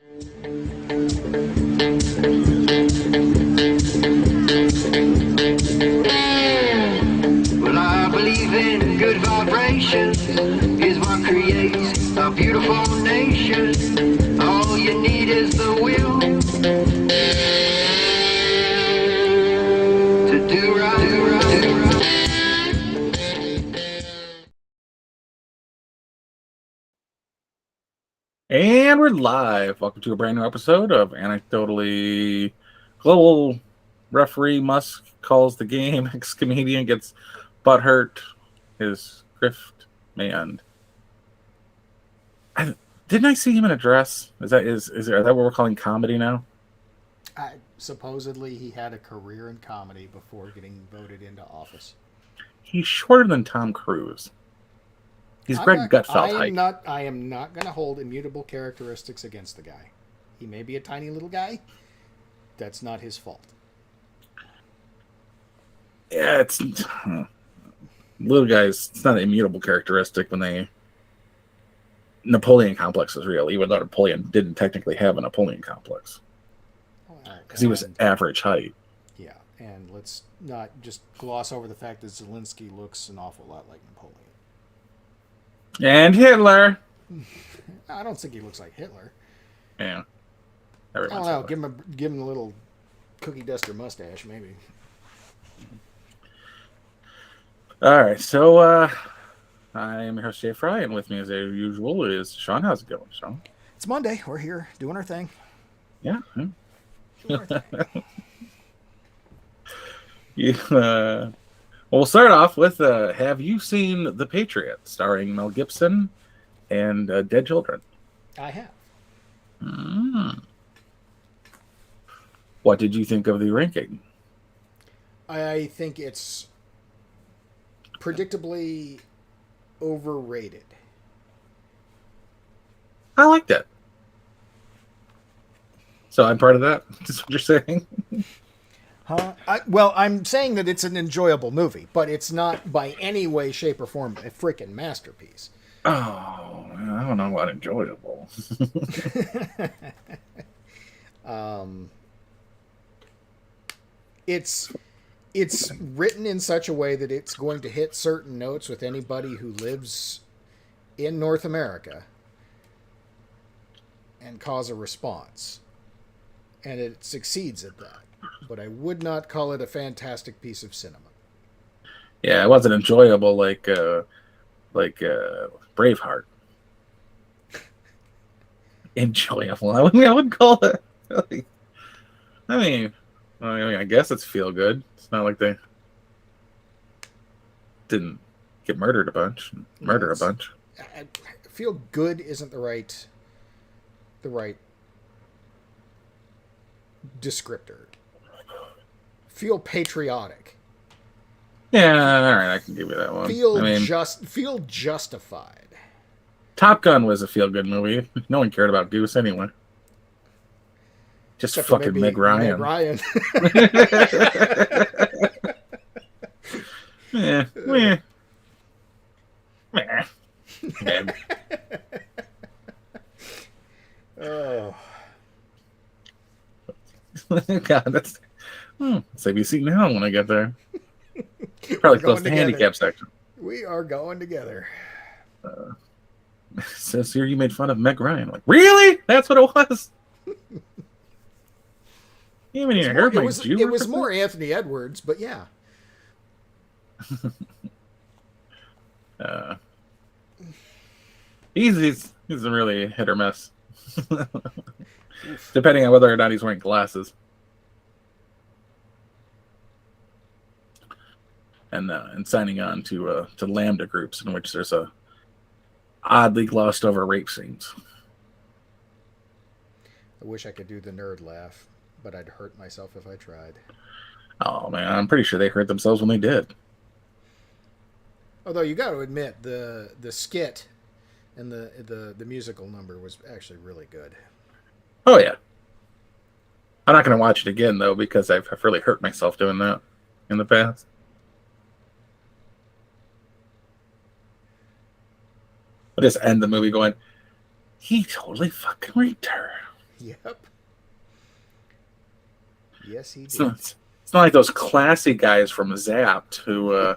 Well, I believe in good vibrations is what creates a beautiful nation. All you need is the will to do right, do right, do right. And we're live. Welcome to a brand new episode of Anecdotally Global Referee Musk calls the game. Ex-comedian gets butthurt. His grift man. Didn't I see him in a dress? Is that what we're calling comedy now? Supposedly he had a career in comedy before getting voted into office. He's shorter than Tom Cruise. He's Greg Gutfeld height. I am not going to hold immutable characteristics against the guy. He may be a tiny little guy. That's not his fault. Yeah, it's little guys. It's not an immutable characteristic when Napoleon complex is real, even though Napoleon didn't technically have a Napoleon complex because he was average height. Yeah, and let's not just gloss over the fact that Zelensky looks an awful lot like Napoleon. And Hitler. I don't think he looks like Hitler. Yeah. I don't know. Give him a little cookie duster mustache, maybe. All right. So I am your host, Jay Fry, and with me as usual is Sean. How's it going, Sean? It's Monday. We're here doing our thing. Yeah. Doing our thing. We'll start off with have you seen The Patriot, starring Mel Gibson and dead children? I have. What did you think of the ranking? I think it's predictably overrated. I liked it. So I'm part of that? Is what you're saying? Huh? I'm saying that it's an enjoyable movie, but it's not by any way, shape, or form a freaking masterpiece. Oh, I don't know about enjoyable. It's written in such a way that it's going to hit certain notes with anybody who lives in North America and cause a response. And it succeeds at that. But I would not call it a fantastic piece of cinema. Yeah, it wasn't enjoyable like Braveheart. Enjoyable. I wouldn't call it. I guess it's feel good. It's not like they didn't get murdered a bunch. A bunch. I feel good isn't the right descriptor. Feel patriotic. Yeah, all right, I can give you that one. Feel justified. Top Gun was a feel-good movie. No one cared about Goose anyway. Just except fucking Meg Ryan. Yeah. Oh. God, that's it's ABC now when I get there. Probably close to the handicap section. We are going together. Says here you made fun of Meg Ryan. Like, really? That's what it was? You haven't even heard my Jew. It was more Anthony Edwards, but yeah. He's a really hit or miss. Depending on whether or not he's wearing glasses. And signing on to Lambda groups in which there's a oddly glossed over rape scenes. I wish I could do the nerd laugh, but I'd hurt myself if I tried. Oh man, I'm pretty sure they hurt themselves when they did. Although you got to admit the skit and the musical number was actually really good. Oh yeah. I'm not going to watch it again though because I've really hurt myself doing that in the past. I'll just end the movie going, he totally fucking raped her. Yep. Yes, he did. It's not like those classy guys from Zapped who.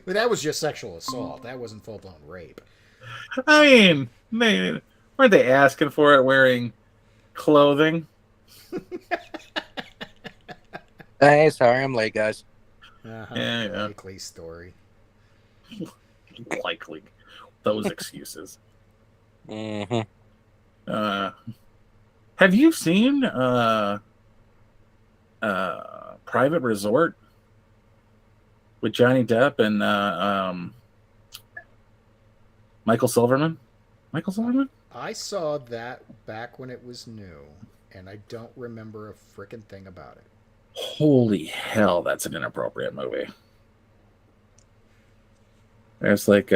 But that was just sexual assault. That wasn't full blown rape. I mean, weren't they asking for it wearing clothing? Hey, sorry, I'm late, guys. Yeah. Likely story. Likely. Those excuses. Mm-hmm. Have you seen Private Resort with Johnny Depp and Michael Silverman? Michael Silverman? I saw that back when it was new, and I don't remember a frickin' thing about it. Holy hell, that's an inappropriate movie. There's like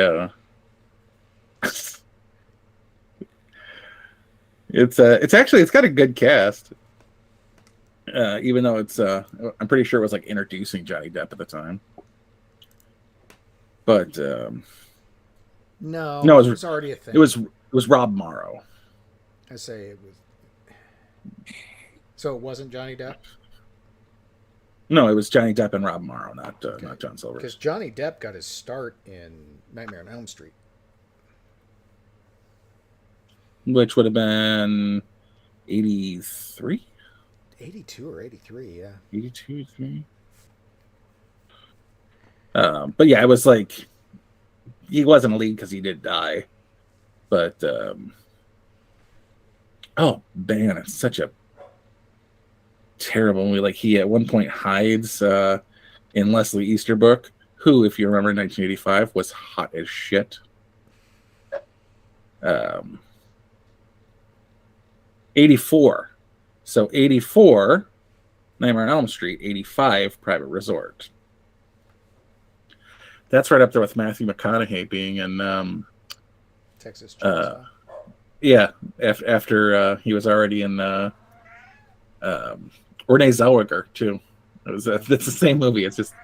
it's got a good cast. Even though I'm pretty sure it was like introducing Johnny Depp at the time. But no, it was already a thing. It was Rob Morrow. I say it was. So it wasn't Johnny Depp? No, it was Johnny Depp and Rob Morrow, not John Silver. Because Johnny Depp got his start in Nightmare on Elm Street, which would have been 83, 82 or 83, yeah, 82, 3. But yeah, it was like he wasn't a lead because he did die. But oh man, it's such a terrible movie. Like he at one point hides in Leslie Easterbrook, who, if you remember, in 1985 was hot as shit. 84. So 84, Nightmare on Elm Street. 85, Private Resort. That's right up there with Matthew McConaughey being in Texas Chainsaw. Yeah, after he was already in Renee Zellweger too. It's the same movie. It's just,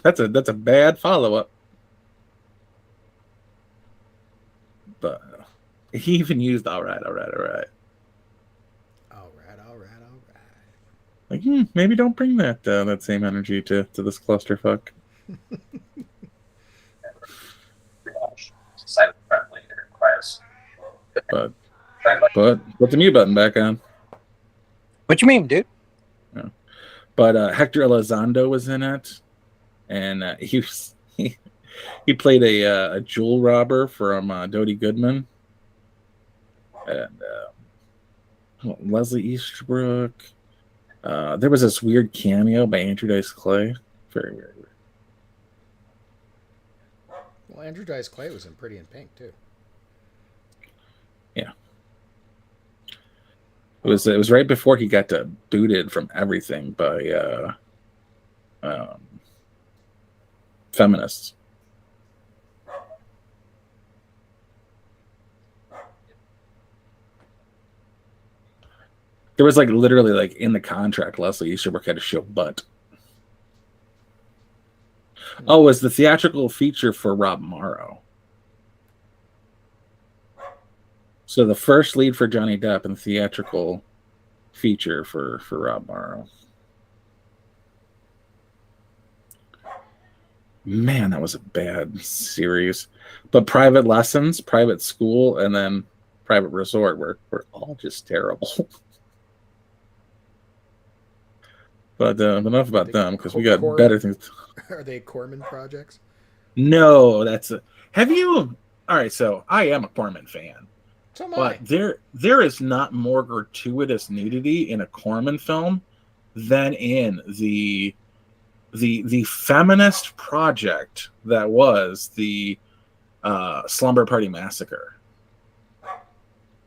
that's a bad follow up. But he even used all right. Like maybe don't bring that same energy to this clusterfuck. But put the mute button back on. What you mean, dude? Yeah. But Hector Elizondo was in it, and he played a jewel robber from Dodie Goodman, and Leslie Easterbrook. There was this weird cameo by Andrew Dice Clay. Very weird. Well, Andrew Dice Clay was in Pretty in Pink too. Yeah. It was right before he got booted from everything by feminists. There was literally in the contract, Leslie Easterbrook had to show butt. Oh, it was the theatrical feature for Rob Morrow. So the first lead for Johnny Depp and the theatrical feature for Rob Morrow. Man, that was a bad series. But Private Lessons, Private School, and then Private Resort were all just terrible. But enough about them, because we got better things. Are they Corman projects? No, have you? All right, so I am a Corman fan. So am I. But there is not more gratuitous nudity in a Corman film than in the feminist project that was the Slumber Party Massacre.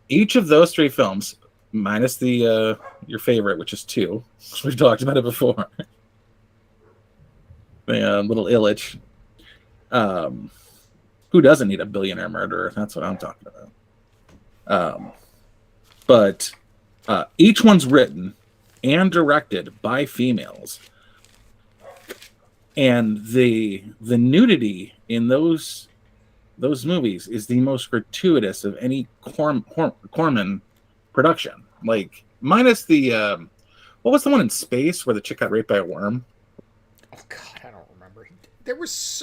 Each of those three films, minus the your favorite, which is 2, we've talked about it before. The little Illich, who doesn't need a billionaire murderer? That's what I'm talking about. But each one's written and directed by females, and the nudity in those movies is the most gratuitous of any Corman production. Like minus the what was the one in space where the chick got raped by a worm? Oh God, I don't remember. There was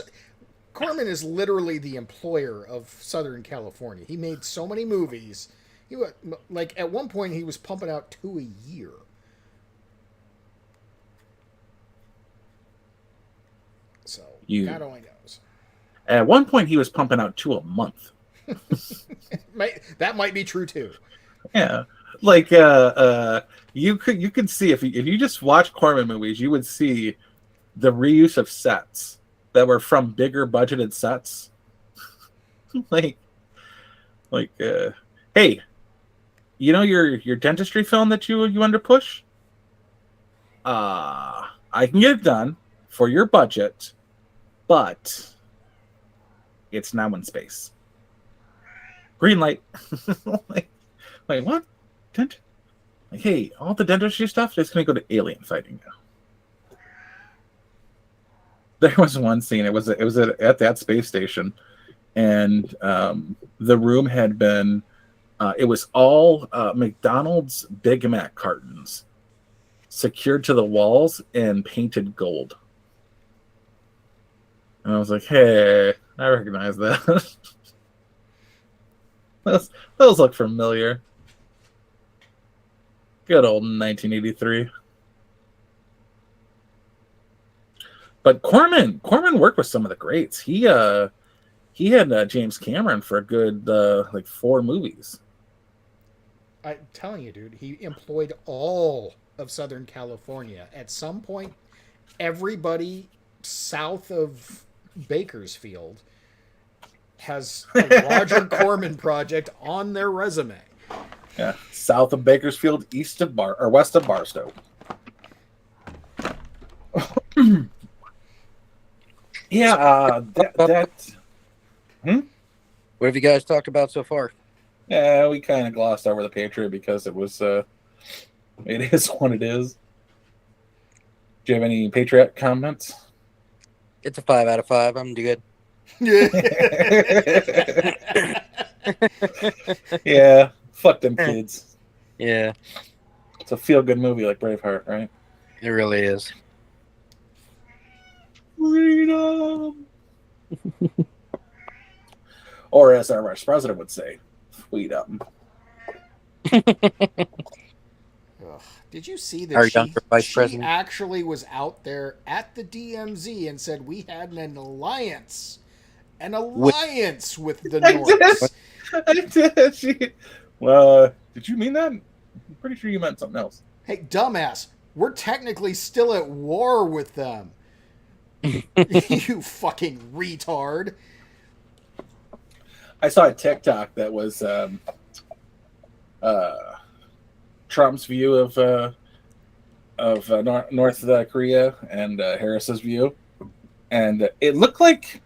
Corman is literally the employer of Southern California. He made so many movies. He was, like at one point he was pumping out 2 a year. So God only knows. At one point he was pumping out 2 a month. That might be true too. Yeah, like you could see if you just watch Corman movies, you would see the reuse of sets that were from bigger budgeted sets. like hey, you know your dentistry film that you wanted to push? I can get it done for your budget, but it's now in space. Green light. Like what? Like, hey, all the dentistry stuff is going to go to alien fighting now. There was one scene. It was at that space station, and the room had been. It was all McDonald's Big Mac cartons, secured to the walls and painted gold. And I was like, "Hey, I recognize that. those look familiar." Good old 1983. But Corman worked with some of the greats. He had James Cameron for a good like 4 movies. I'm telling you, dude, he employed all of Southern California. At some point, everybody south of Bakersfield has a Roger Corman project on their resume. Yeah, south of Bakersfield, west of Barstow. Yeah, What have you guys talked about so far? Yeah, we kind of glossed over the Patriot because it was it is what it is. Do you have any Patriot comments? It's a 5 out of 5. I'm good. Yeah, fuck them kids. Yeah, it's a feel-good movie like Braveheart, right? it really is. Freedom. Or as our vice president would say, freedom. Did you see that Vice she President actually was out there at the DMZ and said we had an alliance with the North? I did. Well, did you mean that? I'm pretty sure you meant something else. Hey, dumbass, we're technically still at war with them. You fucking retard. I saw a TikTok that was Trump's view of North Korea and Harris's view, and it looked like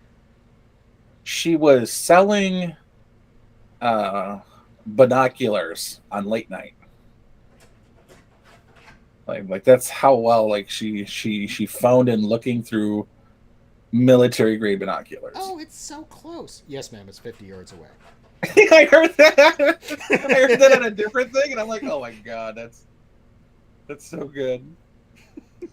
she was selling binoculars on late night. Like that's how well like she found in looking through military grade binoculars. Oh, it's so close. Yes, ma'am. It's 50 yards away. I heard that. I heard that on a different thing, and I'm like, oh my god, that's so good.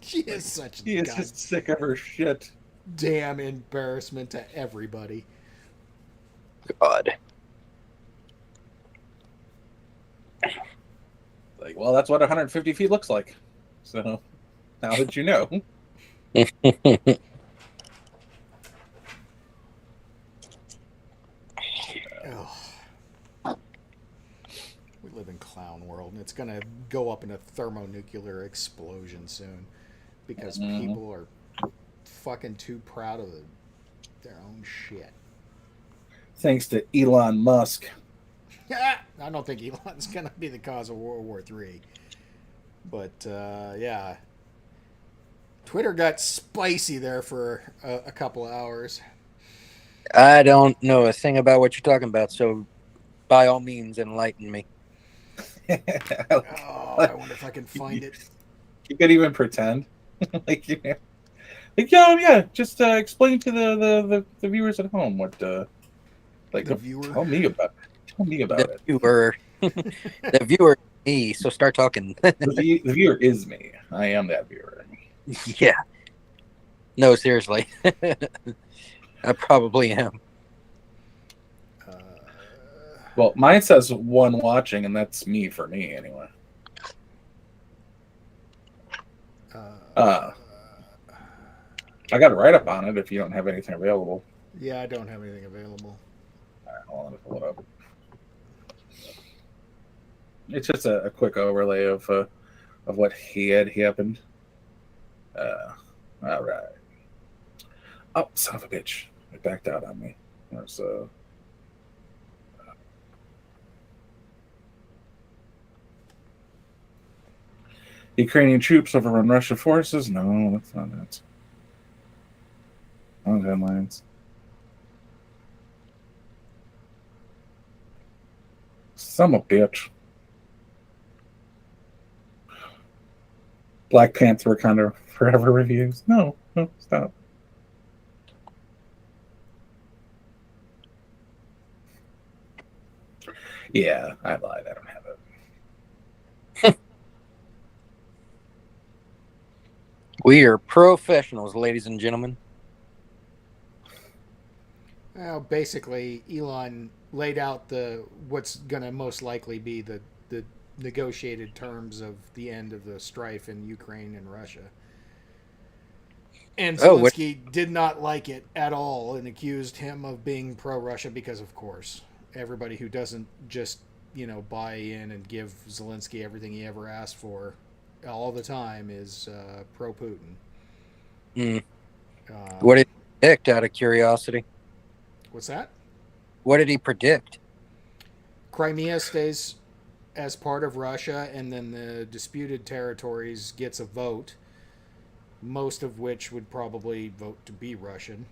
She is such. She is just sick of her shit. Damn embarrassment to everybody. God. Like, well, that's what 150 feet looks like. So now that you know. We live in clown world, and it's gonna go up in a thermonuclear explosion soon because people are fucking too proud of their own shit. Thanks to Elon Musk. I don't think Elon's gonna be the cause of World War III, but yeah, Twitter got spicy there for a couple of hours. I don't know a thing about what you're talking about, so by all means, enlighten me. Oh, I wonder if I can find it. You could even pretend, like you know, like yeah. Just explain to the viewers at home what like The viewer. Tell me about The it. viewer. The viewer, me. So start talking. The viewer is me. I am that viewer. Yeah. No, seriously. I probably am. Well, mine says one watching, and that's me for me anyway. I got a write up on it if you don't have anything available. Yeah, I don't have anything available. All right, hold on, pull it up. It's just a quick overlay of what had happened. All right. Oh, son of a bitch! It backed out on me. There's Ukrainian troops overrun Russian forces. No, that's not it. Wrong headlines. Son of a bitch. Black Panther Wakanda Forever reviews. No, stop. Yeah, I lied. I don't have it. We are professionals, ladies and gentlemen. Well, basically, Elon laid out what's going to most likely be the negotiated terms of the end of the strife in Ukraine and Russia. And Zelensky did not like it at all and accused him of being pro-Russia because, of course, everybody who doesn't just, buy in and give Zelensky everything he ever asked for all the time is pro-Putin. What did he predict, out of curiosity? What's that? What did he predict? Crimea stays as part of Russia, and then the disputed territories gets a vote, most of which would probably vote to be Russian.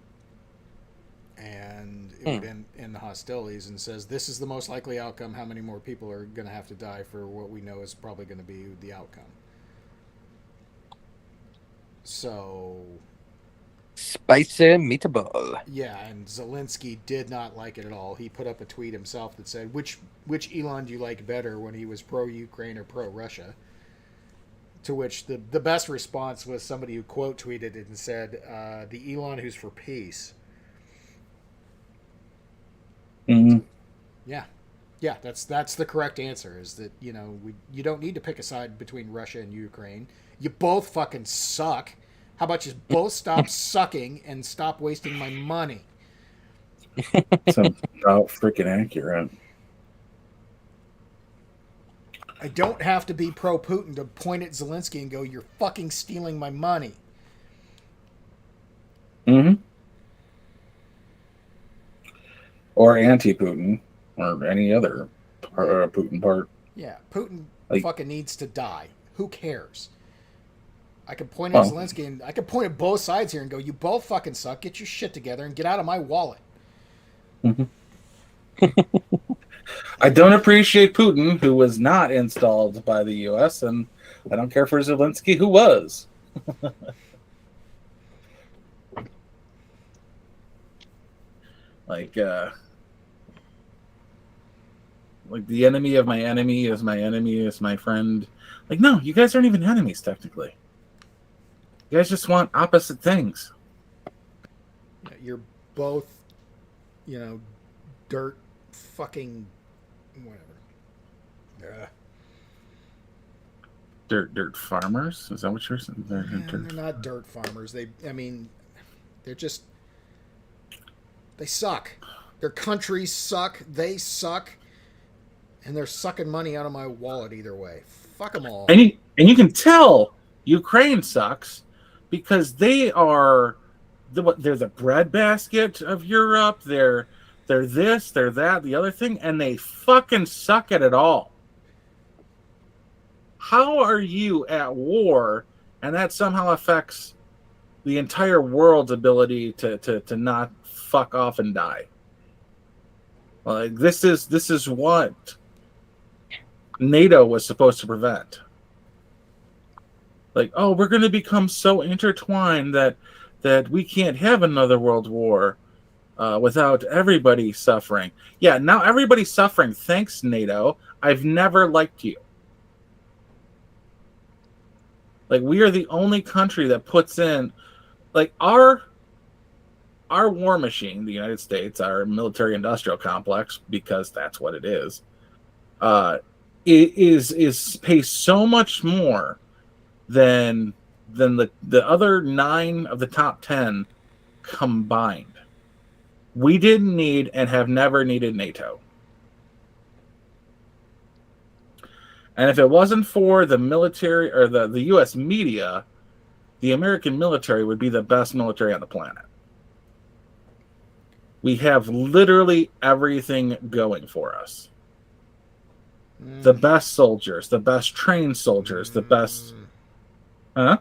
And it would end the hostilities, and says this is the most likely outcome. How many more people are going to have to die for what we know is probably going to be the outcome? So... Spicy meatball. Yeah, and Zelensky did not like it at all. He put up a tweet himself that said, which Elon do you like better, when he was pro-Ukraine or pro-Russia? To which the best response was somebody who quote tweeted it and said, the Elon who's for peace. Mm-hmm. Yeah, that's the correct answer, is that, you don't need to pick a side between Russia and Ukraine. You both fucking suck. How about you both stop sucking and stop wasting my money? So about freaking accurate. I don't have to be pro-Putin to point at Zelensky and go, you're fucking stealing my money. Mm-hmm. Or anti-Putin, or any other Putin part. Yeah, Putin Like, fucking needs to die. Who cares? I could point at Zelensky and I could point at both sides here and go, you both fucking suck. Get your shit together and get out of my wallet. Mm-hmm. I don't appreciate Putin, who was not installed by the U.S., and I don't care for Zelensky, who was. Like the enemy of my enemy is my friend. Like, no, you guys aren't even enemies, technically. You guys just want opposite things. You're both, dirt fucking whatever. Dirt farmers? Is that what you're saying? They're not dirt farmers. They're just, they suck. Their countries suck. They suck. And they're sucking money out of my wallet either way. Fuck them all. And you can tell Ukraine sucks, because they're the breadbasket of Europe. They're this, they're that, the other thing, and they fucking suck at it all. How are you at war, and that somehow affects the entire world's ability to not fuck off and die? Like, this is what NATO was supposed to prevent. Like, oh, we're going to become so intertwined that we can't have another world war. without everybody suffering. Yeah, now everybody's suffering. Thanks, NATO. I've never liked you. Like, we are the only country that puts in, like, our war machine, the United States, our military-industrial complex, because that's what it is pays so much more than the other 9 of the top 10 combined. We didn't need and have never needed NATO. And if it wasn't for the military or the U.S. media, the American military would be the best military on the planet. We have literally everything going for us. The best soldiers, the best trained soldiers, the best... Huh?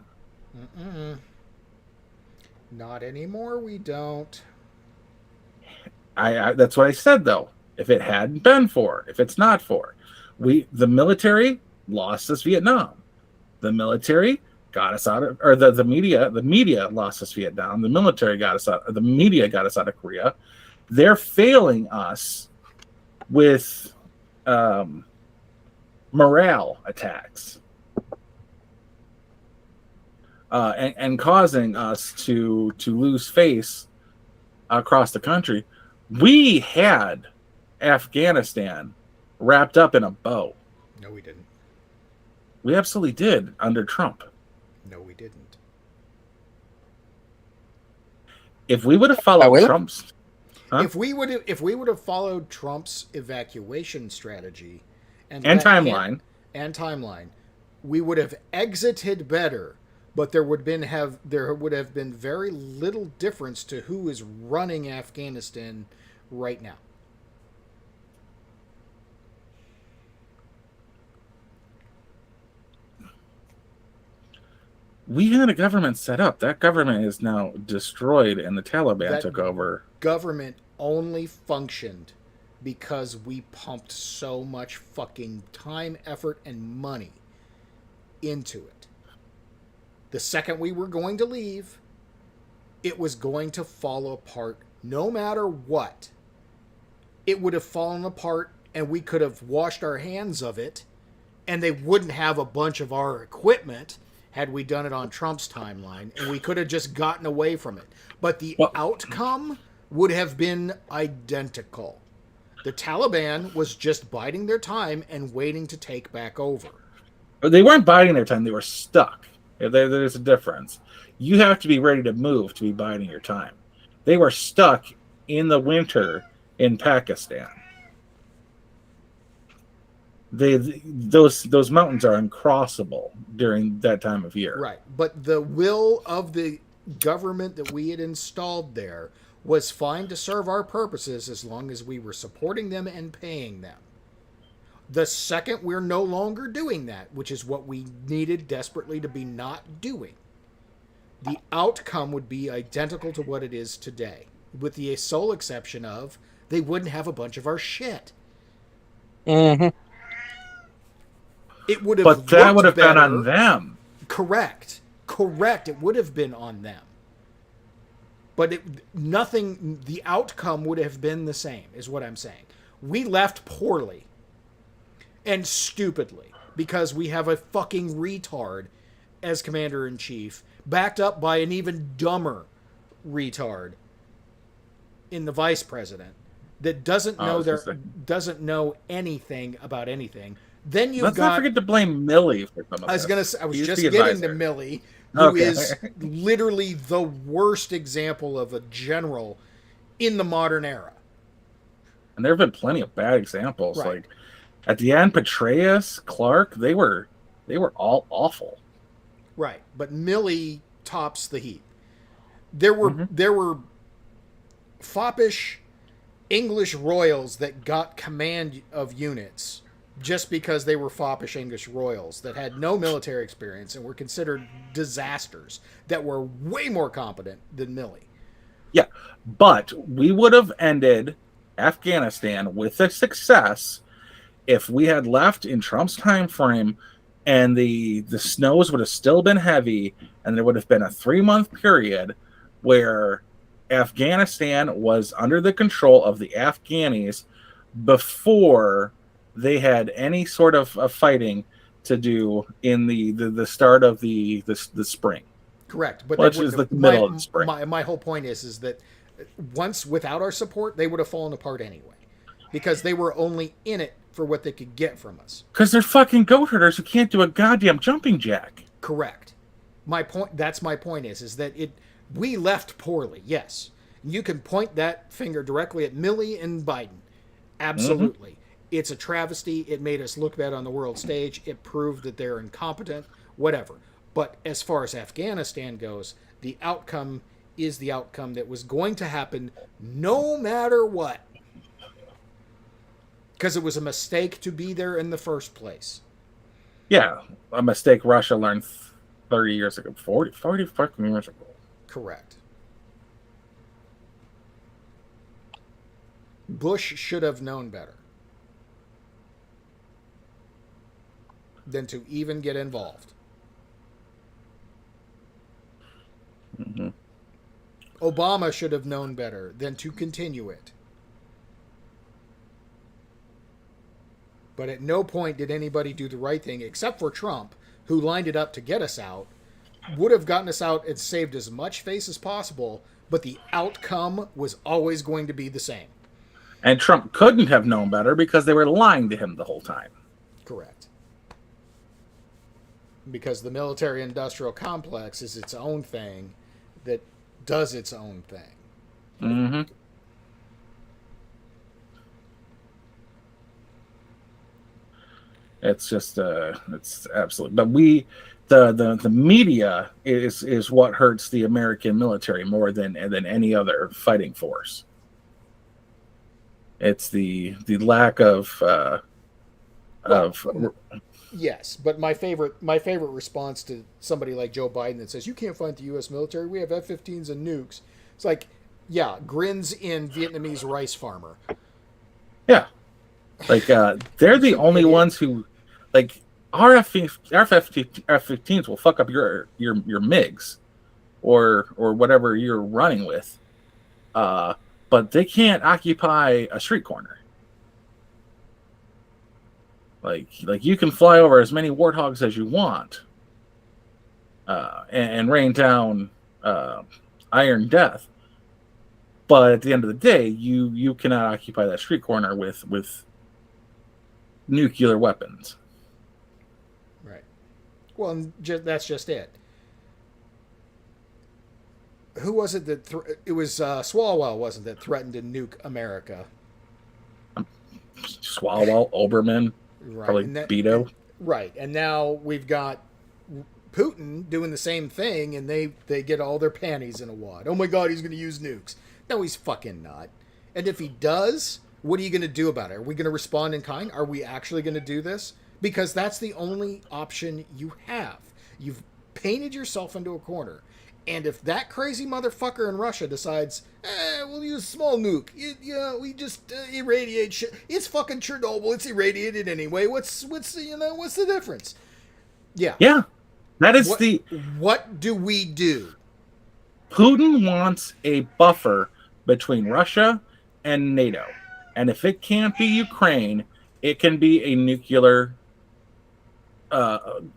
Not anymore, we don't. I that's what I said, though. If it hadn't been for, if it's not for, the military lost us Vietnam. The military got us out of, or the media lost us Vietnam. The military got us out, the media got us out of Korea. They're failing us with morale attacks and causing us to lose face across the country. We had Afghanistan wrapped up in a bow. No, we didn't. We absolutely did under Trump. No, we didn't. If we would have followed Trump's... Huh? If we would have followed Trump's evacuation strategy and timeline, we would have exited better. But there would have been very little difference to who is running Afghanistan right now. We had a government set up. That government is now destroyed, and the Taliban took over. Government only functioned because we pumped so much fucking time, effort, and money into it. The second we were going to leave, it was going to fall apart no matter what. It would have fallen apart, and we could have washed our hands of it, and they wouldn't have a bunch of our equipment had we done it on Trump's timeline, and we could have just gotten away from it. But the outcome would have been identical. The Taliban was just biding their time and waiting to take back over. But they weren't biding their time. They were stuck. There's a difference. You have to be ready to move to be biding your time. They were stuck in the winter in Pakistan. Those mountains are uncrossable during that time of year. Right. But the will of the government that we had installed there was fine to serve our purposes as long as we were supporting them and paying them. The second we're no longer doing that, which is what we needed desperately to be not doing, the outcome would be identical to what it is today, with the sole exception of they wouldn't have a bunch of our shit. Mm-hmm. It would have, but that would have better. been on them. Correct. It would have been on them. But the outcome would have been the same, is what I'm saying. We left poorly and stupidly because we have a fucking retard as commander-in-chief, backed up by an even dumber retard in the vice president that doesn't know anything about anything. Then you've Let's not forget to blame Milley for some of this. I was just getting to Milley, who is literally the worst example of a general in the modern era. And there have been plenty of bad examples. Right. Like at the end, Petraeus, Clark, they were all awful. Right, but Milley tops the heap. There were foppish English royals that got command of units just because they were foppish English royals that had no military experience and were considered disasters that were way more competent than Milley. Yeah, but we would have ended Afghanistan with a success if we had left in Trump's time frame and the snows would have still been heavy and there would have been a 3-month period where Afghanistan was under the control of the Afghanis before they had any sort of fighting to do in the start of the spring. Correct, but which is the middle of the spring. My whole point is that once without our support, they would have fallen apart anyway, because they were only in it for what they could get from us. Because they're fucking goat herders who can't do a goddamn jumping jack. Correct. My point. That's my point. Is that we left poorly. Yes, you can point that finger directly at Milley and Biden. Absolutely. It's a travesty. It made us look bad on the world stage. It proved that they're incompetent. Whatever. But as far as Afghanistan goes, the outcome is the outcome that was going to happen no matter what. Because it was a mistake to be there in the first place. Yeah, a mistake Russia learned 30 years ago. 40 fucking years ago. Correct. Bush should have known better than to even get involved. Mm-hmm. Obama should have known better than to continue it. But at no point did anybody do the right thing except for Trump, who lined it up to get us out, would have gotten us out and saved as much face as possible, but the outcome was always going to be the same. And Trump couldn't have known better because they were lying to him the whole time. Correct. Because the military-industrial complex is its own thing that does its own thing. Mm-hmm. It's just it's absolute. But the media is what hurts the American military more than any other fighting force. It's the lack of yes, but my favorite response to somebody like Joe Biden that says you can't fight the U.S. military, we have F-15s and nukes. It's like, yeah, grins in Vietnamese rice farmer. Yeah, like they're the only ones who, like, our F-15s will fuck up your MiGs or whatever you're running with, but they can't occupy a street corner. Like you can fly over as many warthogs as you want, and rain down iron death. But at the end of the day, you cannot occupy that street corner with nuclear weapons. Right. Well, that's just it. Who was it that it was Swalwell, wasn't it, that threatened to nuke America? Swalwell, Oberman, right. probably Beto. Right, and now we've got Putin doing the same thing, and they get all their panties in a wad. Oh my God, he's going to use nukes. No, he's fucking not. And if he does, what are you going to do about it? Are we going to respond in kind? Are we actually going to do this? Because that's the only option you have. You've painted yourself into a corner. And if that crazy motherfucker in Russia decides, we'll use small nuke. We just irradiate shit. It's fucking Chernobyl. It's irradiated anyway. What's the difference? Yeah. Yeah. That is What do we do? Putin wants a buffer between Russia and NATO. And if it can't be Ukraine, it can be a nuclear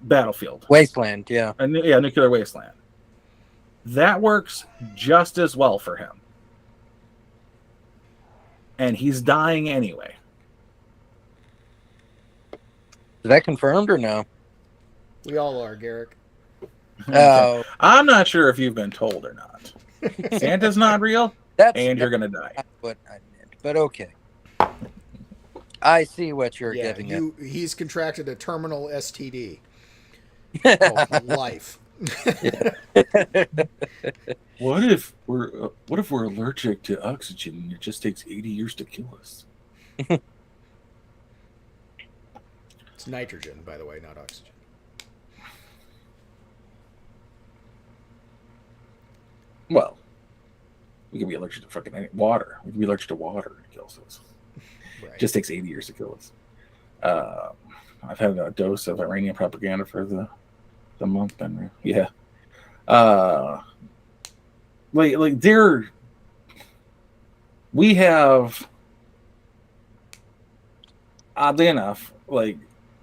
battlefield. Wasteland, yeah. Nuclear wasteland. That works just as well for him. And he's dying anyway. Is that confirmed or no? We all are, Garrick. Oh. I'm not sure if you've been told or not. Santa's not real, and you're going to die. That's what I meant, but okay. I see what you're getting at. He's contracted a terminal STD called life. What if we're allergic to oxygen and it just takes 80 years to kill us? It's nitrogen, by the way, not oxygen. Well, we can be allergic to fucking water. We can be allergic to water and it kills us. Right. It just takes 80 years to kill us. I've had a dose of Iranian propaganda for the month, and yeah. Like they're we have, oddly enough, like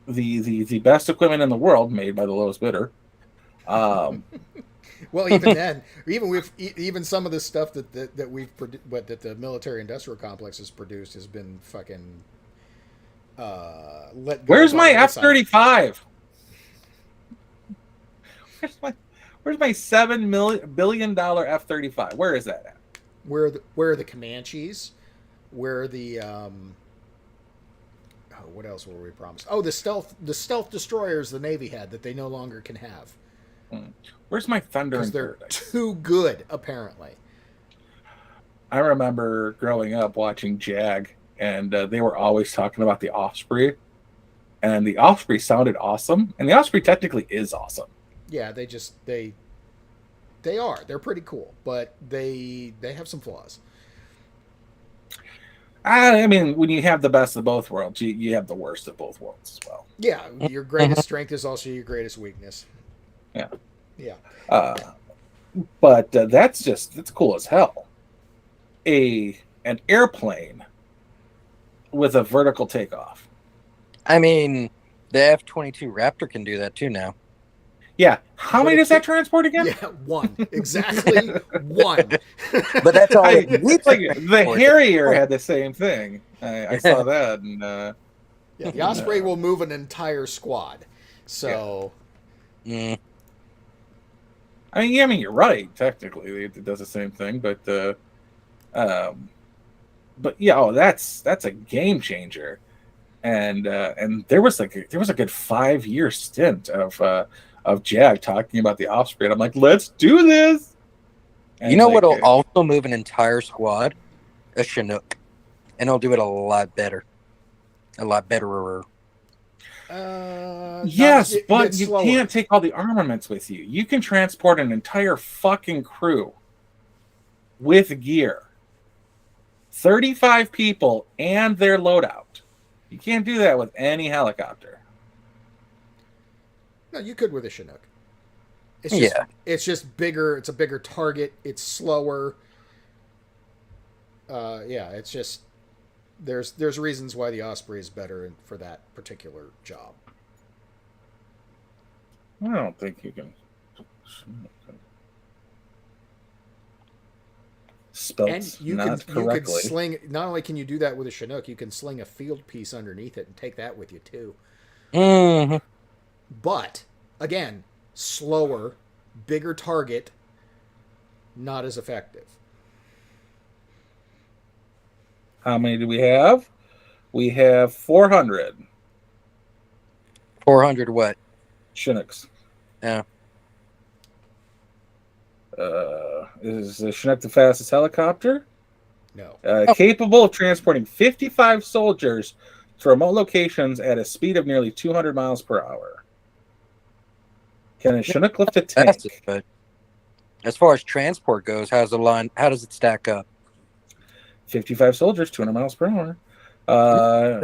the best equipment in the world made by the lowest bidder. Well, even then, even some of the stuff that we've that the military industrial complex has produced has been fucking let go. Where's by my the wayside. F-35? Where's my $7 billion F-35? Where is that at? Where are the Comanches? Where are the what else were we promised? Oh, the stealth destroyers the Navy had that they no longer can have. Where's my Thunder Because in they're Paradise? too good, apparently. I remember growing up watching Jag, and they were always talking about the Osprey, and the Osprey sounded awesome, and the Osprey technically is awesome. Yeah, they are. They're pretty cool, but they have some flaws. I mean, when you have the best of both worlds, you have the worst of both worlds as well. Yeah, your greatest strength is also your greatest weakness. Yeah. Yeah. But that's cool as hell. An airplane with a vertical takeoff. I mean, the F-22 Raptor can do that too now. Yeah. How many does that transport again? Yeah, one. Exactly one. But that's all it needs. Like the Harrier had the same thing. I saw that. And, yeah, the Osprey will move an entire squad. So. Mm. I mean, you're right. Technically, it does the same thing, but yeah, that's a game changer. And there was a good 5-year stint of Jag talking about the Osprey, and I'm like, let's do this. And you know what'll also move an entire squad? A Chinook, and it'll do it a lot better, a lot betterer. Yes, but you can't take all the armaments with you. You can transport an entire fucking crew with gear. 35 people and their loadout. You can't do that with any helicopter. No, you could with a Chinook. It's just bigger. It's a bigger target. It's slower. It's just there's reasons why the Osprey is better for that particular job. I don't think you can spell correctly. You can sling. Not only can you do that with a Chinook, you can sling a field piece underneath it and take that with you too. Mm-hmm. But again, slower, bigger target, not as effective. How many do we have? We have 400. 400 what? Chinooks. Yeah. Is the Chinook the fastest helicopter? No. Capable of transporting 55 soldiers to remote locations at a speed of nearly 200 miles per hour. Can a Chinook lift a tank? But as far as transport goes, how does it stack up? 55 soldiers, 200 miles per hour.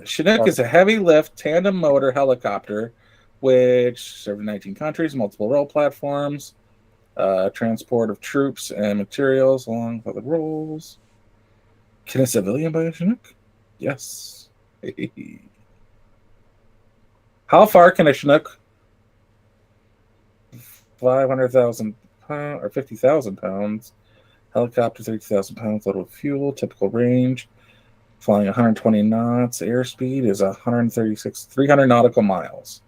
Chinook is a heavy lift tandem motor helicopter which served in 19 countries, multiple role platforms, transport of troops and materials along with other roles. Can a civilian buy a Chinook? Yes. How far can a Chinook? 500,000 pounds or 50,000 pounds. Helicopter 30,000 pounds loaded with fuel. Typical range. Flying 120 knots. Airspeed is 300 nautical miles.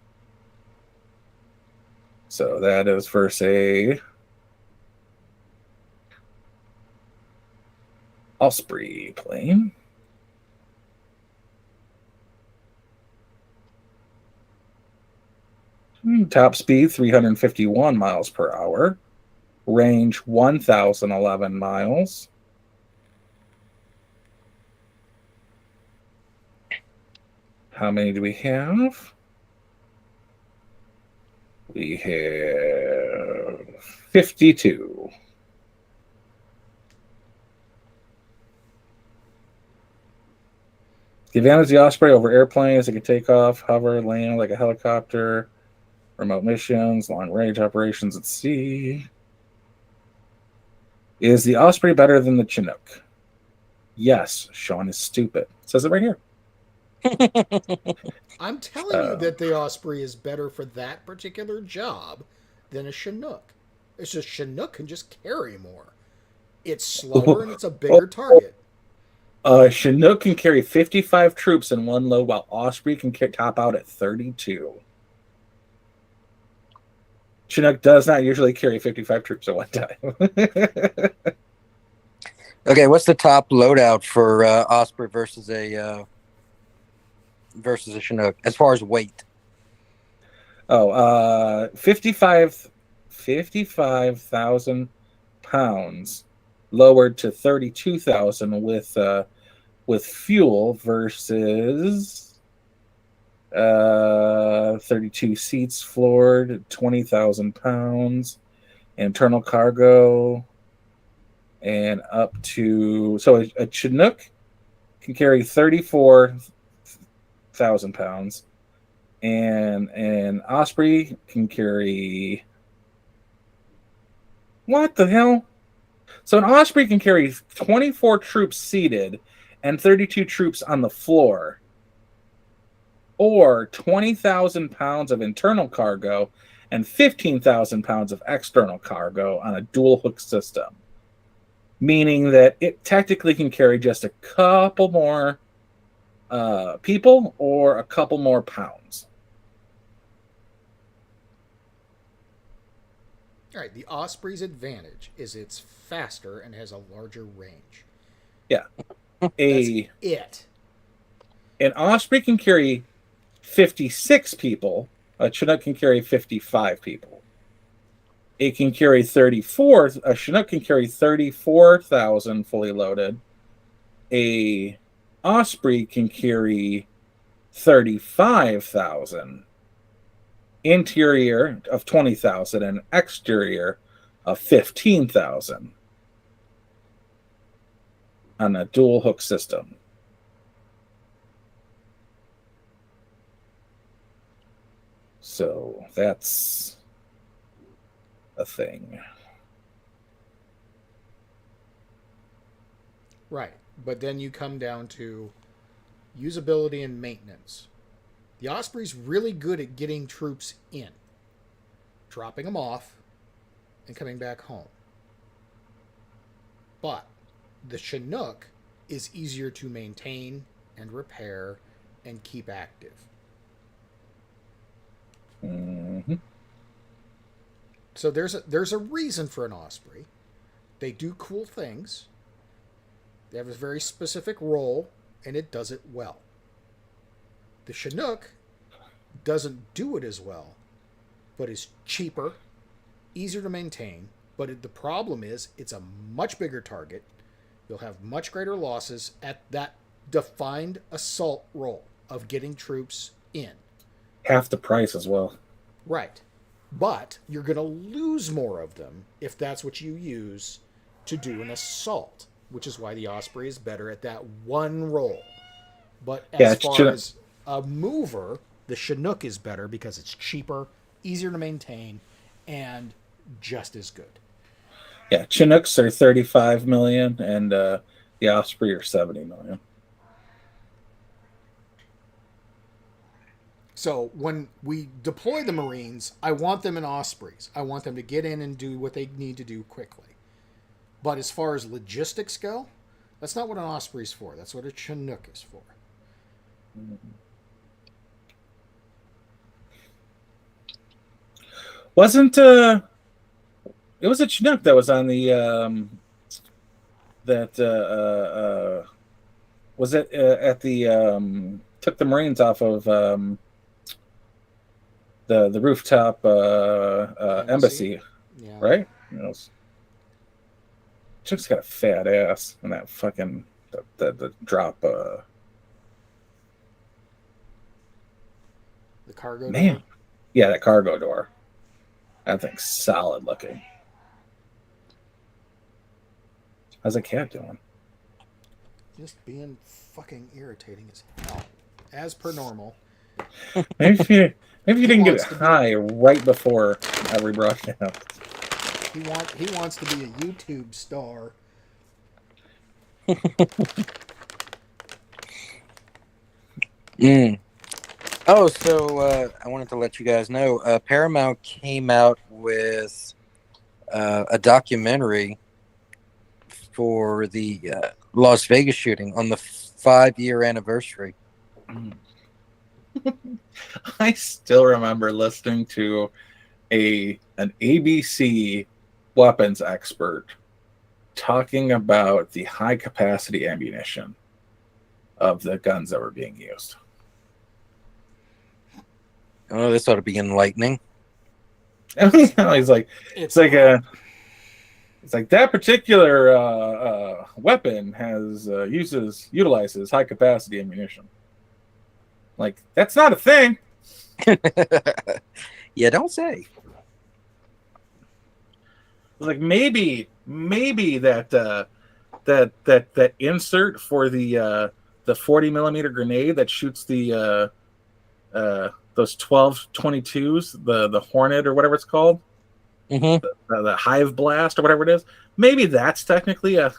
So that is for, say, Osprey plane. Top speed 351 miles per hour. Range 1,011 miles. How many do we have? We have 52. The advantage of the Osprey over airplanes, it can take off, hover, land like a helicopter, remote missions, long-range operations at sea. Is the Osprey better than the Chinook? Yes, Sean is stupid. It says it right here. I'm telling you that the Osprey is better for that particular job than a Chinook. It's just Chinook can just carry more. It's slower and it's a bigger target. Chinook can carry 55 troops in one load, while Osprey can top out at 32. Chinook does not usually carry 55 troops at one time. Okay, what's the top loadout for Osprey versus a Chinook as far as weight? 55,000 pounds lowered to 32,000 with fuel versus 32 seats floored, 20,000 pounds, internal cargo, and up to, so a Chinook can carry 34,000 pounds, and an Osprey can carry, what the hell? So an Osprey can carry 24 troops seated and 32 troops on the floor, or 20,000 pounds of internal cargo and 15,000 pounds of external cargo on a dual hook system, meaning that it technically can carry just a couple more people or a couple more pounds. All right, the Osprey's advantage is it's faster and has a larger range. Yeah. That's it. An Osprey can carry 56 people. A Chinook can carry 55 people. It can carry 34. A Chinook can carry 34,000 fully loaded. A Osprey can carry 35,000. Interior of 20,000 and exterior of 15,000 on a dual hook system. So that's a thing. Right. But then you come down to usability and maintenance. The Osprey's really good at getting troops in, dropping them off, and coming back home. But the Chinook is easier to maintain and repair and keep active. Mm-hmm. So there's a reason for an Osprey. They do cool things. They have a very specific role, and it does it well. The Chinook doesn't do it as well, but is cheaper, easier to maintain. But the problem is it's a much bigger target. You'll have much greater losses at that defined assault role of getting troops in. Half the price as well. Right. But you're going to lose more of them if that's what you use to do an assault, which is why the Osprey is better at that one role. But as far as a mover, the Chinook is better because it's cheaper, easier to maintain, and just as good. Yeah, Chinooks are 35 million and the Osprey are 70 million. So when we deploy the Marines, I want them in Ospreys. I want them to get in and do what they need to do quickly. But as far as logistics go, that's not what an Osprey's for. That's what a Chinook is for. Wasn't it was a Chinook that was on the was it at the took the Marines off of the rooftop embassy, Yeah. right? Chick's got a fat ass and that fucking the drop. The cargo Man, door? yeah, that cargo door. That thing's solid looking. How's the cat doing? Just being fucking irritating as hell. As per normal. Maybe you didn't get it high right before every broadcast. He wants to be a YouTube star. Mm. Oh, so I wanted to let you guys know, Paramount came out with a documentary for the Las Vegas shooting on the 5-year anniversary. I still remember listening to an ABC weapons expert talking about the high capacity ammunition of the guns that were being used. Oh, this ought to be enlightening. He's like, it's like that particular weapon utilizes high capacity ammunition. Like, that's not a thing. Yeah, don't say. Like, maybe that insert for the 40 millimeter grenade that shoots the those 12-22s, the Hornet or whatever it's called, the Hive Blast or whatever it is. Maybe that's technically a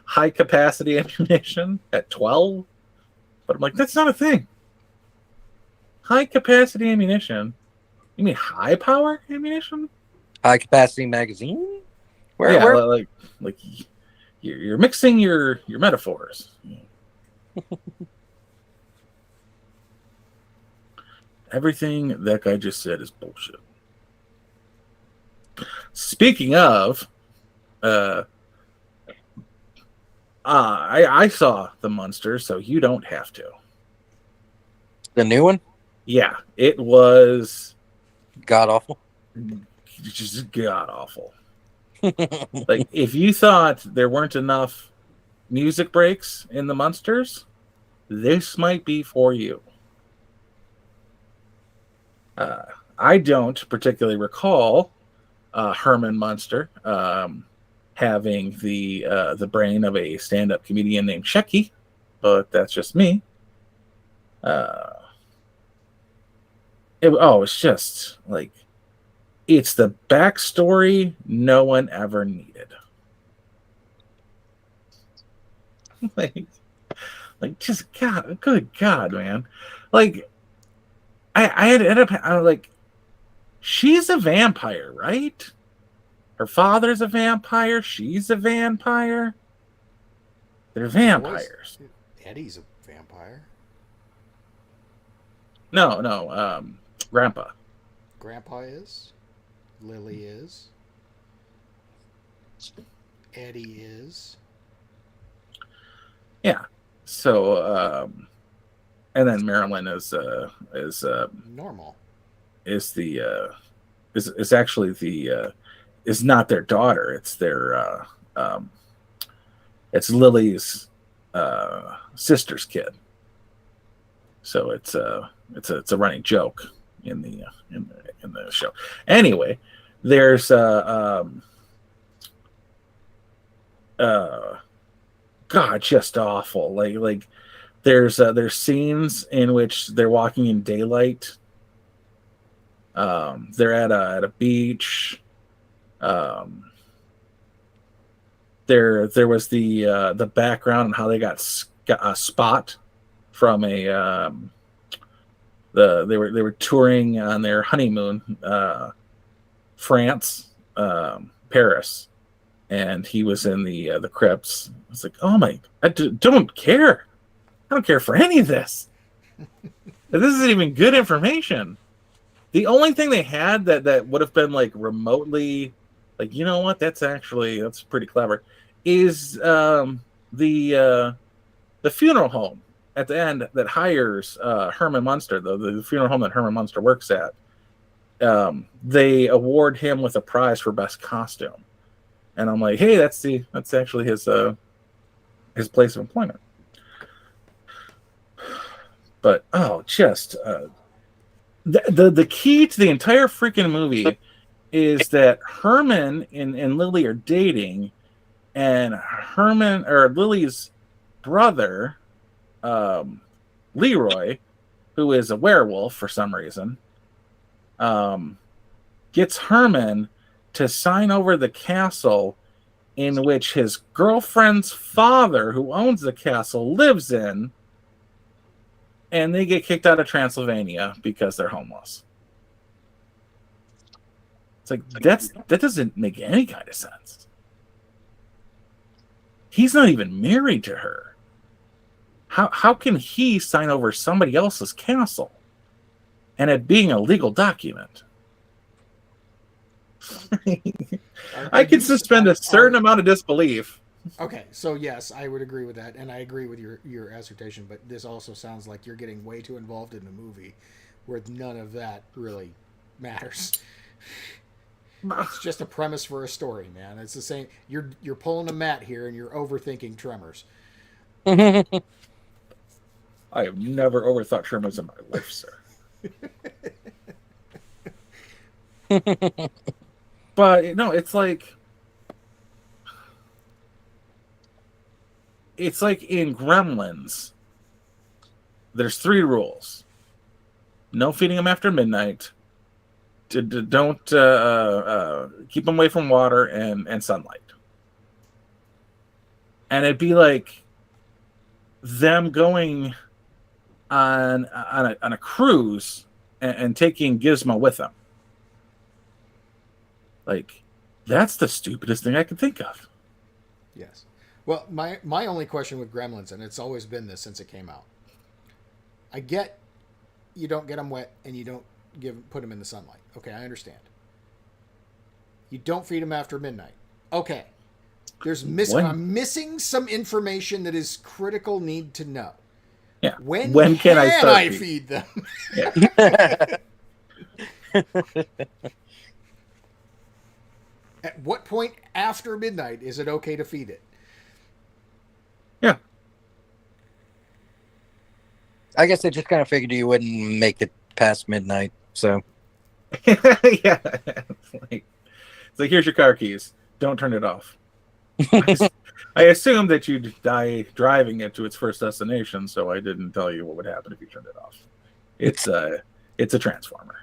high capacity ammunition at 12, but I'm like, that's not a thing. High capacity ammunition? You mean high power ammunition? High capacity magazine? Where? Like you're mixing your metaphors. Everything that guy just said is bullshit. Speaking of, I saw the Munster, so you don't have to. The new one? Yeah, it was god awful. Just god awful. Like, if you thought there weren't enough music breaks in the Munsters, this might be for you. I don't particularly recall Herman Munster having the brain of a stand-up comedian named Shecky, but that's just me. It's just like, it's the backstory no one ever needed. like just God, good God, man. Like, I had ended up, I was like, she's a vampire, right? Her father's a vampire. She's a vampire. They're vampires. Eddie's a vampire. No, Grandpa. Grandpa is. Lily is. Eddie is. Yeah. So, and then Marilyn is normal. Is actually the is not their daughter. It's their it's Lily's sister's kid. So it's a running joke in the show. Anyway, there's God, just awful. Like there's scenes in which they're walking in daylight. They're at a beach. There was the background and how they got a spot from a they were touring on their honeymoon, France, Paris, and he was in the crypts. It's like, oh my, don't care. I don't care for any of this. This isn't even good information. The only thing they had that would have been like remotely, like, you know what, that's pretty clever, is the funeral home at the end that hires Herman Munster, the funeral home that Herman Munster works at. They award him with a prize for best costume, and I'm like, hey, that's actually his place of employment. But just the key to the entire freaking movie is that Herman and Lily are dating, and Herman, or Lily's brother, Leroy, who is a werewolf for some reason, gets Herman to sign over the castle in which his girlfriend's father, who owns the castle, lives in, and they get kicked out of Transylvania because they're homeless. It's like that doesn't make any kind of sense. He's not even married to her. How can he sign over somebody else's castle and it being a legal document? I can suspend a certain amount of disbelief. Okay, so yes, I would agree with that, and I agree with your assertion, but this also sounds like you're getting way too involved in the movie where none of that really matters. It's just a premise for a story, man. It's the same. You're pulling a Matt here, and you're overthinking Tremors. I have never overthought Tremors in my life, sir. But no, it's like in Gremlins. There's 3 rules: no feeding them after midnight. Don't keep them away from water and sunlight. And it'd be like them going on a cruise and taking Gizmo with them. Like, that's the stupidest thing I could think of. Yes. Well, my only question with Gremlins, and it's always been this since it came out. I get you don't get them wet and you don't put them in the sunlight. Okay, I understand. You don't feed them after midnight. Okay. I'm missing some information that is critical need to know. Yeah. When can I start feed them? Yeah. At what point after midnight is it okay to feed it? Yeah. I guess I just kind of figured you wouldn't make it past midnight, so. Yeah. It's like, here's your car keys. Don't turn it off. I assumed that you'd die driving it to its first destination, so I didn't tell you what would happen if you turned it off. It's a transformer.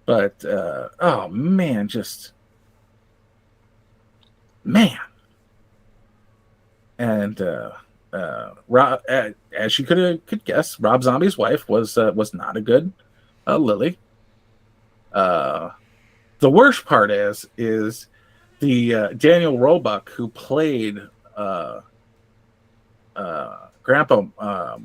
But oh man, man. And Rob, as you could guess, Rob Zombie's wife was not a good Lily. The worst part is the Daniel Roebuck, who played Grandpa,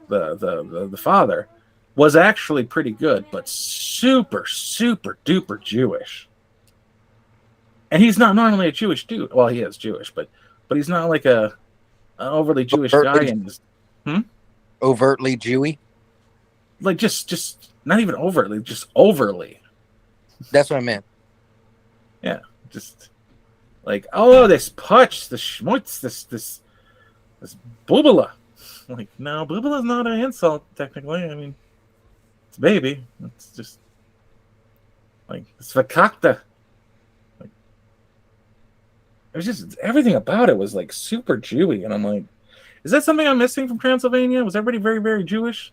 the father, was actually pretty good, but super duper Jewish. And he's not normally a Jewish dude. Well, he is Jewish, but he's not like an overly Jewish guy. Overtly Jewy? Like just not even overtly, just overly. That's what I meant. Yeah, just like, oh, this putsch, this schmutz, this boobala. Like, no, boobala's not an insult technically. I mean, it's a baby. It's just like it's fakakta. Like, it was just everything about it was like super Jewy, and I'm like, is that something I'm missing from Transylvania? Was everybody very, very Jewish?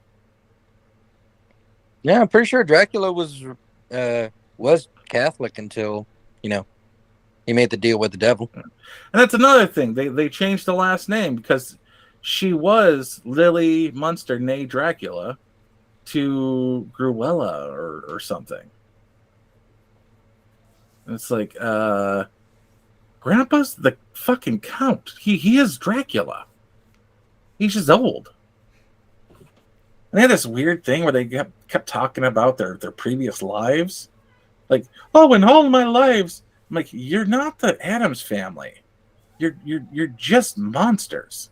Yeah, I'm pretty sure Dracula was Catholic until, he made the deal with the devil. And that's another thing. They changed the last name because she was Lily Munster, née Dracula, to Gruella or something. And it's like, Grandpa's the fucking Count. He is Dracula. He's just old. And they had this weird thing where they kept talking about their previous lives. Like, oh, in all my lives. I'm like, you're not the Addams family. You're just monsters.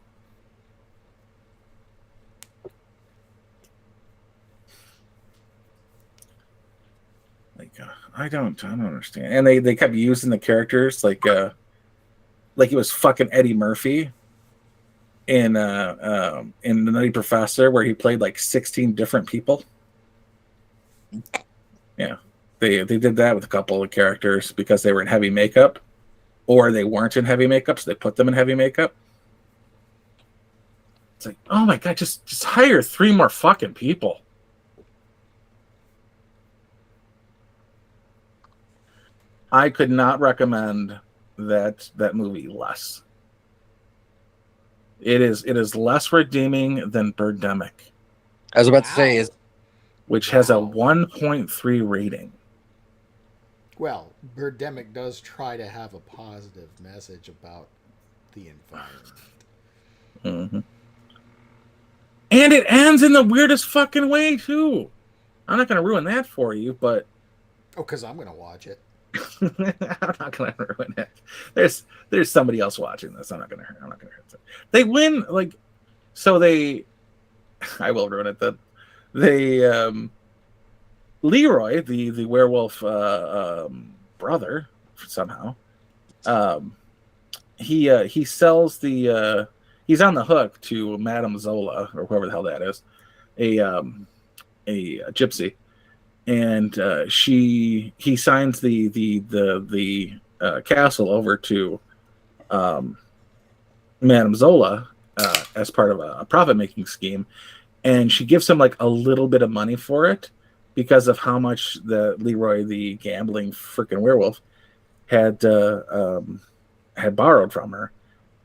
Like, I don't understand. And they kept using the characters like it was fucking Eddie Murphy in The Nutty Professor, where he played like 16 different people. Yeah. They did that with a couple of characters because they were in heavy makeup, or they weren't in heavy makeup, so they put them in heavy makeup. It's like, oh my god, just hire 3 more fucking people. I could not recommend that movie less. It is less redeeming than Birdemic, I was about to say, is which has a 1.3 rating. Well, Birdemic does try to have a positive message about the environment. Mm-hmm. And it ends in the weirdest fucking way, too. I'm not going to ruin that for you, but... Oh, because I'm going to watch it. I'm not going to ruin it. There's somebody else watching this. I'm not going to hurt it. They win, like... So they... I will ruin it, then. They... Leroy, the werewolf brother, somehow, he sells the... he's on the hook to Madame Zola, or whoever the hell that is, a gypsy, and he signs the castle over to Madame Zola as part of a profit making scheme, and she gives him like a little bit of money for it because of how much the Leroy, the gambling freaking werewolf, had borrowed from her.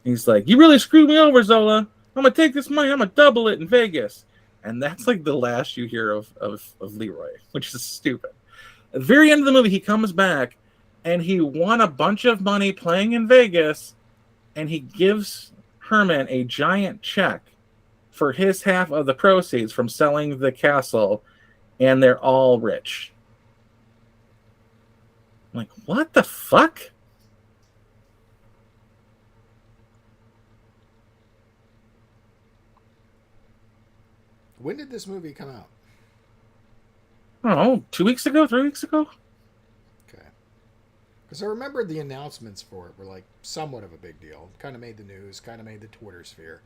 He's like, "You really screwed me over, Zola. I'm gonna take this money. I'm gonna double it in Vegas." And that's like the last you hear of Leroy, which is stupid. At the very end of the movie, he comes back and he won a bunch of money playing in Vegas, and he gives Herman a giant check for his half of the proceeds from selling the castle, and they're all rich. I'm like, what the fuck? When did this movie come out? I don't know, 2 weeks ago, 3 weeks ago? Okay. Because I remember the announcements for it were like somewhat of a big deal. Kind of made the news, kind of made the Twitter sphere.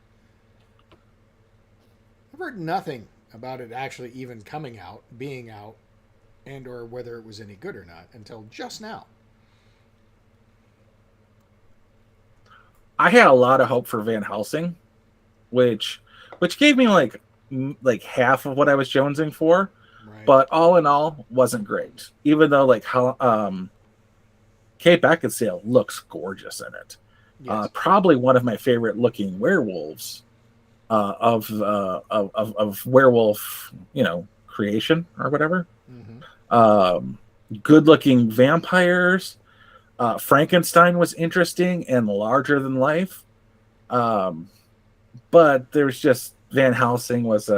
I've heard nothing about it actually even coming out, being out, and or whether it was any good or not until just now. I had a lot of hope for Van Helsing, which gave me like half of what I was jonesing for, Right. but all in all wasn't great. Even though like how Kate Beckinsale looks gorgeous in it. Yes. Probably one of my favorite looking werewolves of werewolf, creation or whatever. Mm-hmm. Good looking vampires. Frankenstein was interesting and larger than life. But there's just Van Helsing was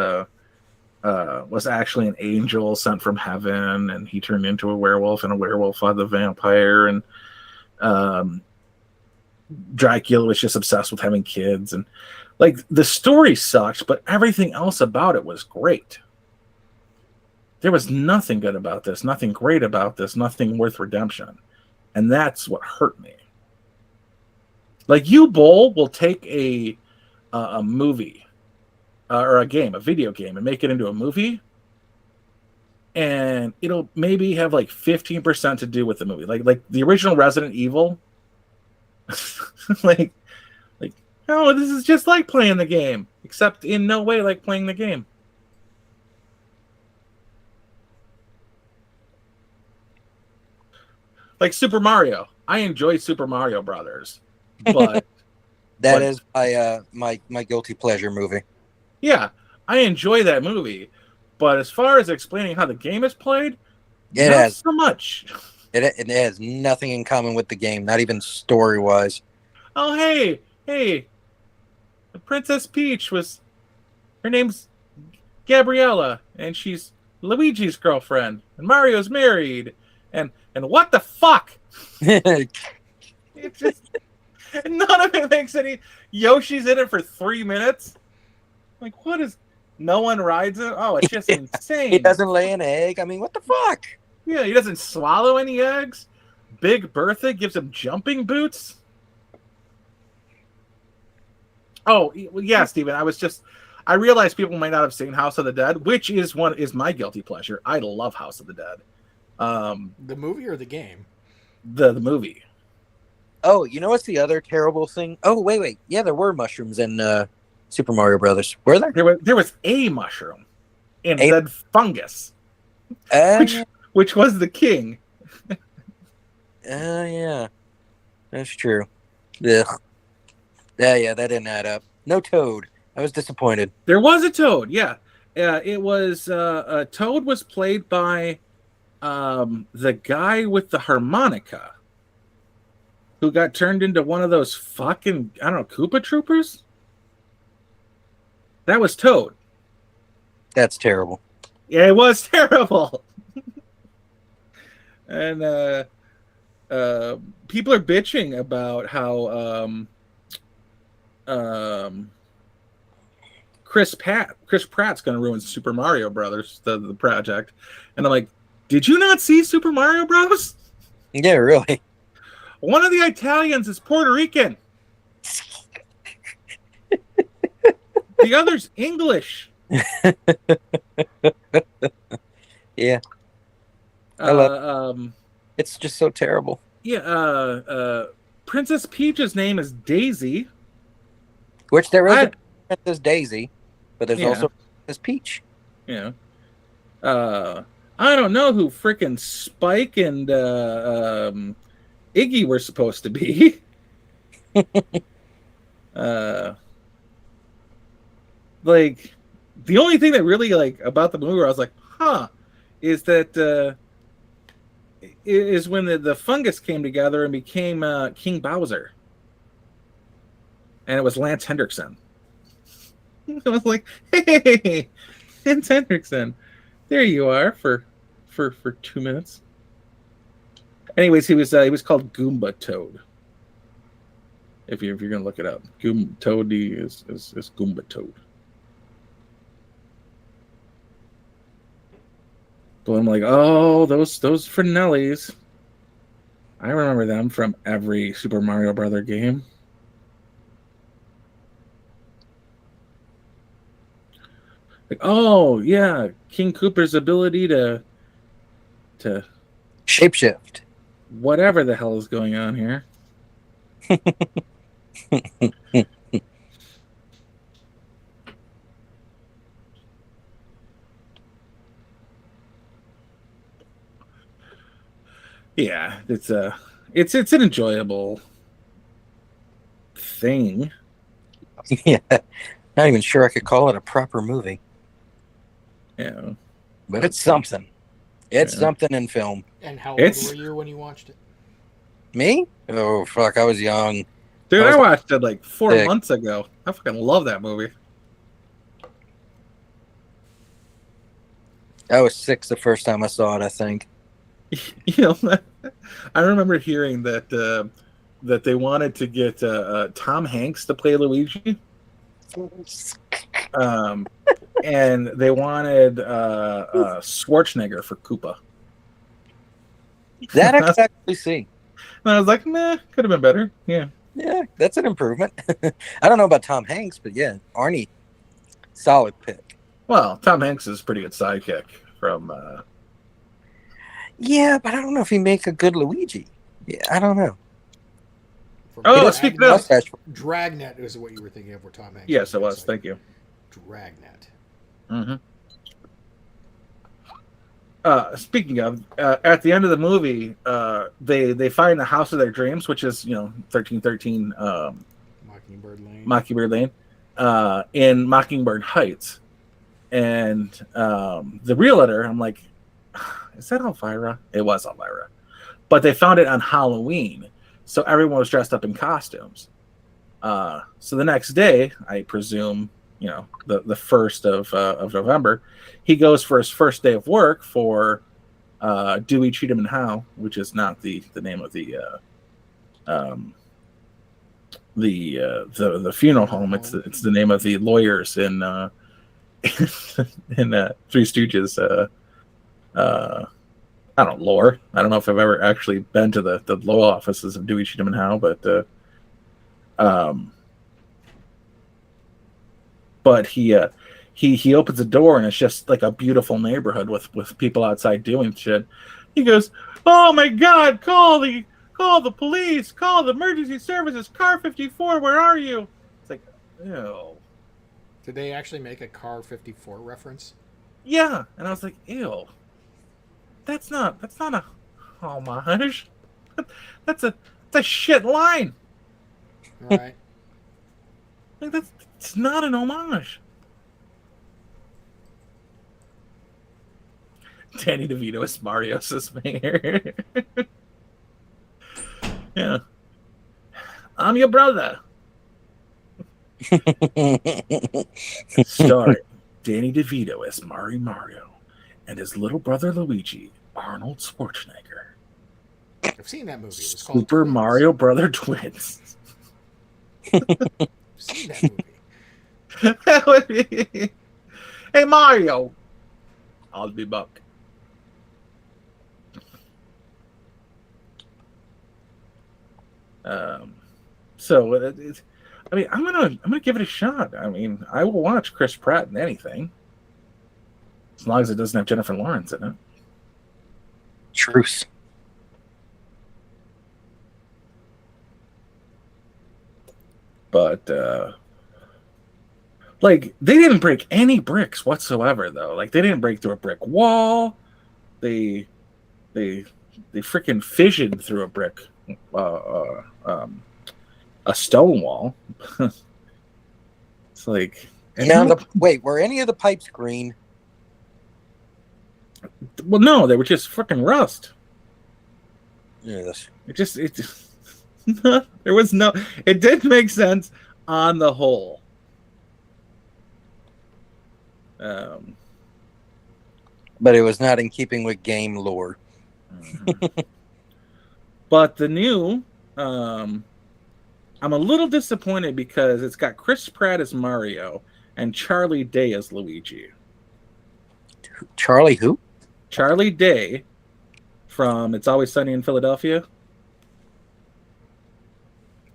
actually an angel sent from heaven, and he turned into a werewolf, and a werewolf fought the vampire, and Dracula was just obsessed with having kids, and like the story sucked, but everything else about it was great. There was nothing good about this, nothing great about this, nothing worth redemption, and that's what hurt me. Like, you Bowl will take a movie or a video game, and make it into a movie, and it'll maybe have like 15% to do with the movie, like the original Resident Evil. like, oh, this is just like playing the game, except in no way like playing the game. Like Super Mario, I enjoy Super Mario Brothers, but that is my guilty pleasure movie. Yeah, I enjoy that movie, but as far as explaining how the game is played, It not has so much. It has nothing in common with the game, not even story wise. Oh, hey, Princess Peach her name's Gabriella, and she's Luigi's girlfriend, and Mario's married, and what the fuck? It just, none of it makes any. Yoshi's in it for 3 minutes. Like, what is? No one rides it. Oh, it's just insane. He doesn't lay an egg. I mean, what the fuck? Yeah, he doesn't swallow any eggs. Big Bertha gives him jumping boots. Oh, yeah, Steven. I realized people might not have seen House of the Dead, which is my guilty pleasure. I love House of the Dead. The movie or the game? The movie. Oh, you know what's the other terrible thing? Oh, wait. Yeah, there were mushrooms in Super Mario Brothers. Were there? There was a mushroom and then fungus, which was the king. Yeah, that's true. Ugh. Yeah, that didn't add up. No Toad. I was disappointed. There was a Toad, yeah. It was Toad was played by the guy with the harmonica who got turned into one of those fucking, I don't know, Koopa Troopers? That was Toad. That's terrible. Yeah, it was terrible. And people are bitching about how Chris Pratt's going to ruin Super Mario Brothers, the project. And I'm like, did you not see Super Mario Bros? Yeah, really. One of the Italians is Puerto Rican. The other's English. Yeah. It's just so terrible. Yeah, Princess Peach's name is Daisy. Which there is a Princess Daisy, but there's also Princess Peach. Yeah. I don't know who frickin' Spike and Iggy were supposed to be. Like, the only thing that really, like, about the movie where I was like, huh, is that is when the fungus came together and became King Bowser. And it was Lance Hendrickson. I was like, hey, Lance Hendrickson, there you are for 2 minutes. Anyways, he was called Goomba Toad. If you're gonna look it up, Toady is Goomba Toad. But I'm like, oh, those Fresnellis. I remember them from every Super Mario Brother game. Like, oh yeah, King Koopa's ability to shapeshift. Whatever the hell is going on here. Yeah, it's an enjoyable thing. Yeah, not even sure I could call it a proper movie. Yeah, but it's something. It's something in film. And how old were you when you watched it? Me? Oh fuck, I was young. Dude, I watched it like 4 months ago. I fucking love that movie. I was 6 the first time I saw it, I think. You know, I remember hearing that that they wanted to get Tom Hanks to play Luigi, and they wanted Schwarzenegger for Koopa. That I could actually see. And I was like, nah, could have been better. Yeah, that's an improvement. I don't know about Tom Hanks, but yeah, Arnie, solid pick. Well, Tom Hanks is a pretty good sidekick from. Yeah, but I don't know if he make a good Luigi. Yeah, I don't know. Speaking of Dragnet is what you were thinking of, where Tom Hanks. Yes, it was. Thank you. Dragnet. Mm-hmm. Speaking of, at the end of the movie, they find the house of their dreams, which is 1313 Mockingbird Lane, in Mockingbird Heights, and the realtor, I'm like, is that Elvira? It was Elvira, but they found it on Halloween, so everyone was dressed up in costumes. So the next day, I presume, the 1st of November, he goes for his first day of work for Dewey, Cheatham and Howe, which is not the name of the funeral home. It's the name of the lawyers in Three Stooges. I don't know, lore. I don't know if I've ever actually been to the law offices of Dewey, Cheatham and Howe, but he opens the door and it's just like a beautiful neighborhood with people outside doing shit. He goes, "Oh my God! Call the police! Call the emergency services! Car 54, where are you?" It's like, ew. Did they actually make a Car 54 reference? Yeah, and I was like, ew. That's not a homage. That's a shit line. Right. Like it's not an homage. Danny DeVito is Mario, says Mayor. Yeah. I'm your brother. Starring Danny DeVito as Mario and his little brother Luigi, Arnold Schwarzenegger. I've seen that movie. It was called Super Twins. Mario Brother Twins. I've seen that movie. That would be... Hey Mario, I'll be back. So I mean, I'm gonna give it a shot. I mean, I will watch Chris Pratt in anything, as long as it doesn't have Jennifer Lawrence in it. Truth. But like, they didn't break any bricks whatsoever, though. Like, they didn't break through a brick wall. They freaking fissioned through a brick, a stone wall. It's like, wait, were any of the pipes green? Well, no, they were just freaking rust. Yes. It just there was no. It did make sense on the whole. But it was not in keeping with game lore. But the new, I'm a little disappointed because it's got Chris Pratt as Mario and Charlie Day as Luigi. Charlie who? Charlie Day from It's Always Sunny in Philadelphia.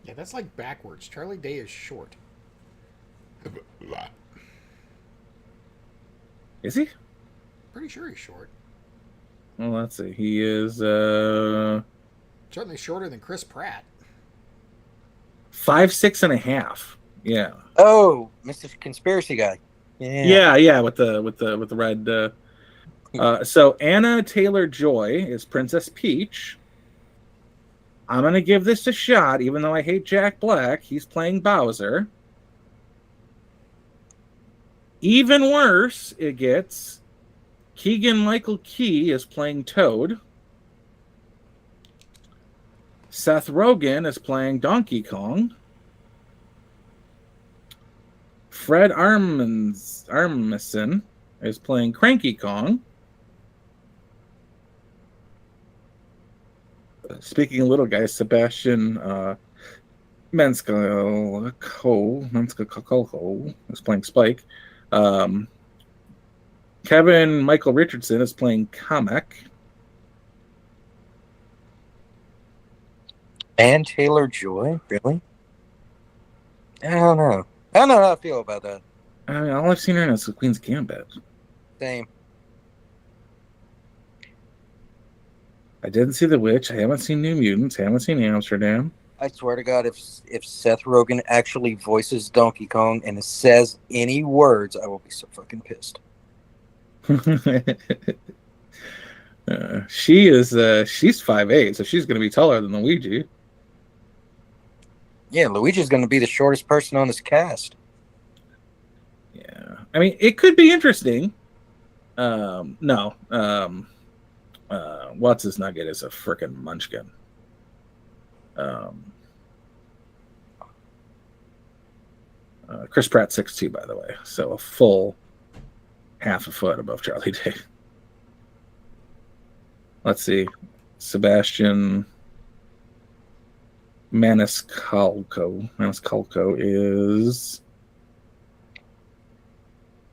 Yeah, that's like backwards. Charlie Day is short. Is he? Pretty sure he's short. Well, let's see. He is Certainly shorter than Chris Pratt. 5'6.5". Yeah. Oh, Mr. Conspiracy Guy. Yeah, with the red. So Anna Taylor-Joy is Princess Peach. I'm gonna give this a shot, even though I hate Jack Black. He's playing Bowser. Even worse, it gets. Keegan-Michael Key is playing Toad. Seth Rogen is playing Donkey Kong. Fred Armisen is playing Cranky Kong. Speaking of little guys, Sebastian Maniscalco is playing Spike. Kevin Michael Richardson is playing Kamek. And Taylor-Joy? Really? I don't know. I don't know how I feel about that. I mean, all I've seen her in is the Queen's Gambit. Same. I didn't see The Witch. I haven't seen New Mutants. I haven't seen Amsterdam. I swear to God, if Seth Rogen actually voices Donkey Kong and says any words, I will be so fucking pissed. She's 5'8", so she's going to be taller than Luigi. Yeah, Luigi's going to be the shortest person on this cast. Yeah, I mean, it could be interesting. What's his nugget is a freaking munchkin. Chris Pratt 6'2", by the way, so a full half a foot above Charlie Day. Let's see, Sebastian Maniscalco is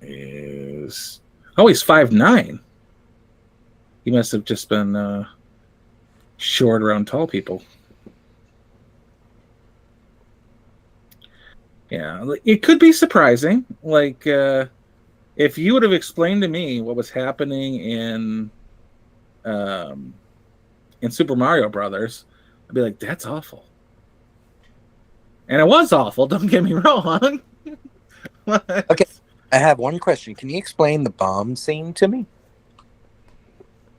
he's 5'9". He must have just been short around tall people. Yeah, it could be surprising. Like, if you would have explained to me what was happening in Super Mario Brothers, I'd be like, that's awful. And it was awful, don't get me wrong. Okay, I have one question. Can you explain the bomb scene to me?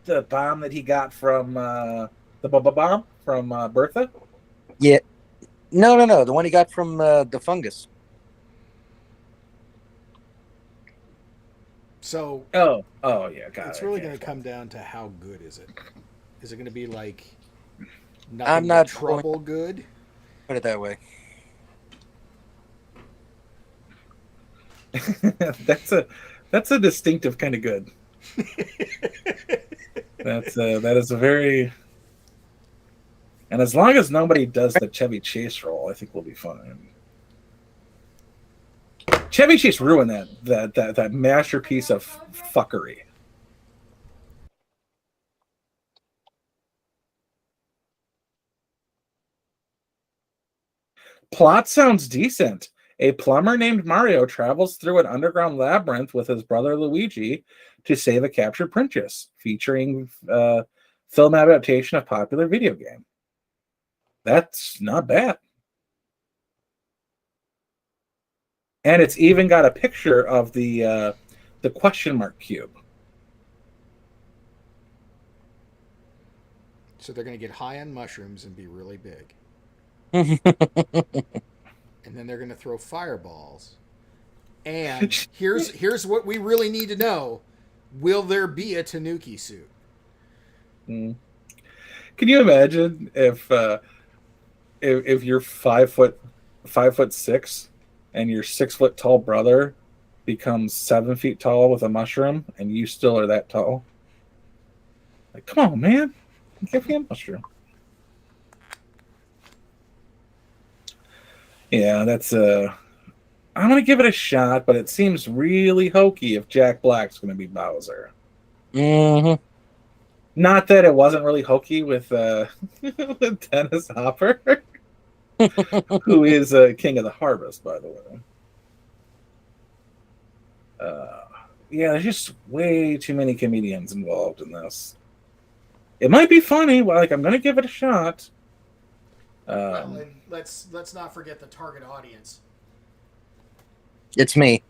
The bomb that he got from The Bubba Bomb from Bertha? Yeah. No. The one he got from the fungus. So Oh, yeah, got it's it. really going to come down to how good is it? Is it going to be like I'm nothing but not trouble good? Put it that way. That's a distinctive kind of good. That is a very, and as long as nobody does the Chevy Chase role, I think we'll be fine. Chevy Chase ruined that masterpiece of fuckery. Plot sounds decent. A plumber named Mario travels through an underground labyrinth with his brother Luigi to save a captured princess, featuring film adaptation of popular video game. That's not bad. And it's even got a picture of the question mark cube. So they're going to get high on mushrooms and be really big. And then they're going to throw fireballs. And here's what we really need to know. Will there be a Tanuki suit? Can you imagine if you're 5'6" and your 6 foot tall brother becomes 7 feet tall with a mushroom and you still are that tall? Like, come on, man. Give me a mushroom. Yeah, that's I'm gonna give it a shot, but it seems really hokey if Jack Black's gonna be Bowser. Mm-hmm. Not that it wasn't really hokey with with Dennis Hopper, who is King of the Harvest, by the way. Yeah, there's just way too many comedians involved in this. It might be funny. Like, I'm gonna give it a shot. Well, and let's not forget the target audience. It's me.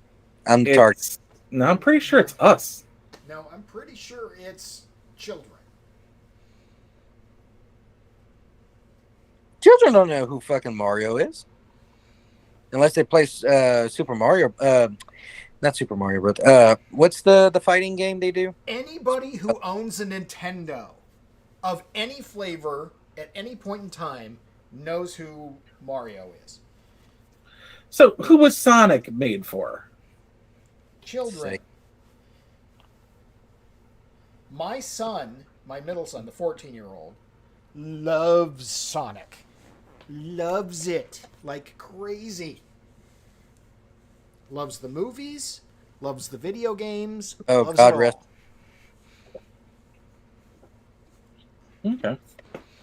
I'm the target. No, I'm pretty sure it's us. No, I'm pretty sure it's children. Children don't know who fucking Mario is. Unless they play Super Mario. Not Super Mario, but what's the fighting game they do? Anybody who owns a Nintendo of any flavor at any point in time knows who Mario is. So, who was Sonic made for? Children. My son, my middle son, the 14-year-old, loves Sonic. Loves it like crazy. Loves the movies, loves the video games. Oh, loves God it rest. Okay.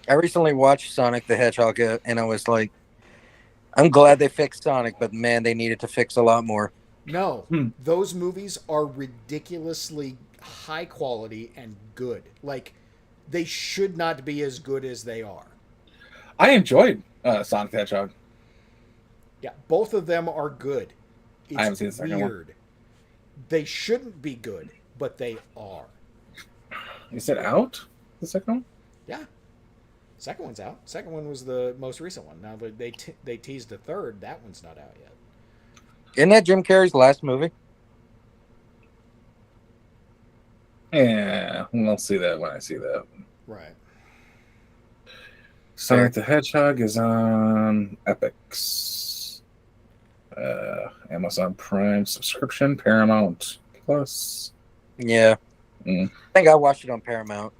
I recently watched Sonic the Hedgehog, and I was like, I'm glad they fixed Sonic, but man, they needed to fix a lot more. No, those movies are ridiculously high quality and good. Like, they should not be as good as they are. I enjoyed Sonic the Hedgehog. Yeah, both of them are good. It's I haven't seen the second weird. They shouldn't be good, but they are. Is it out? The second one? Yeah. Second one's out. Second one was the most recent one. Now they teased a third. That one's not out yet. Isn't that Jim Carrey's last movie? Yeah, we'll see that when I see that. Right. Sonic the Hedgehog is on Epix. Amazon Prime subscription, Paramount Plus. Yeah. I think I watched it on Paramount.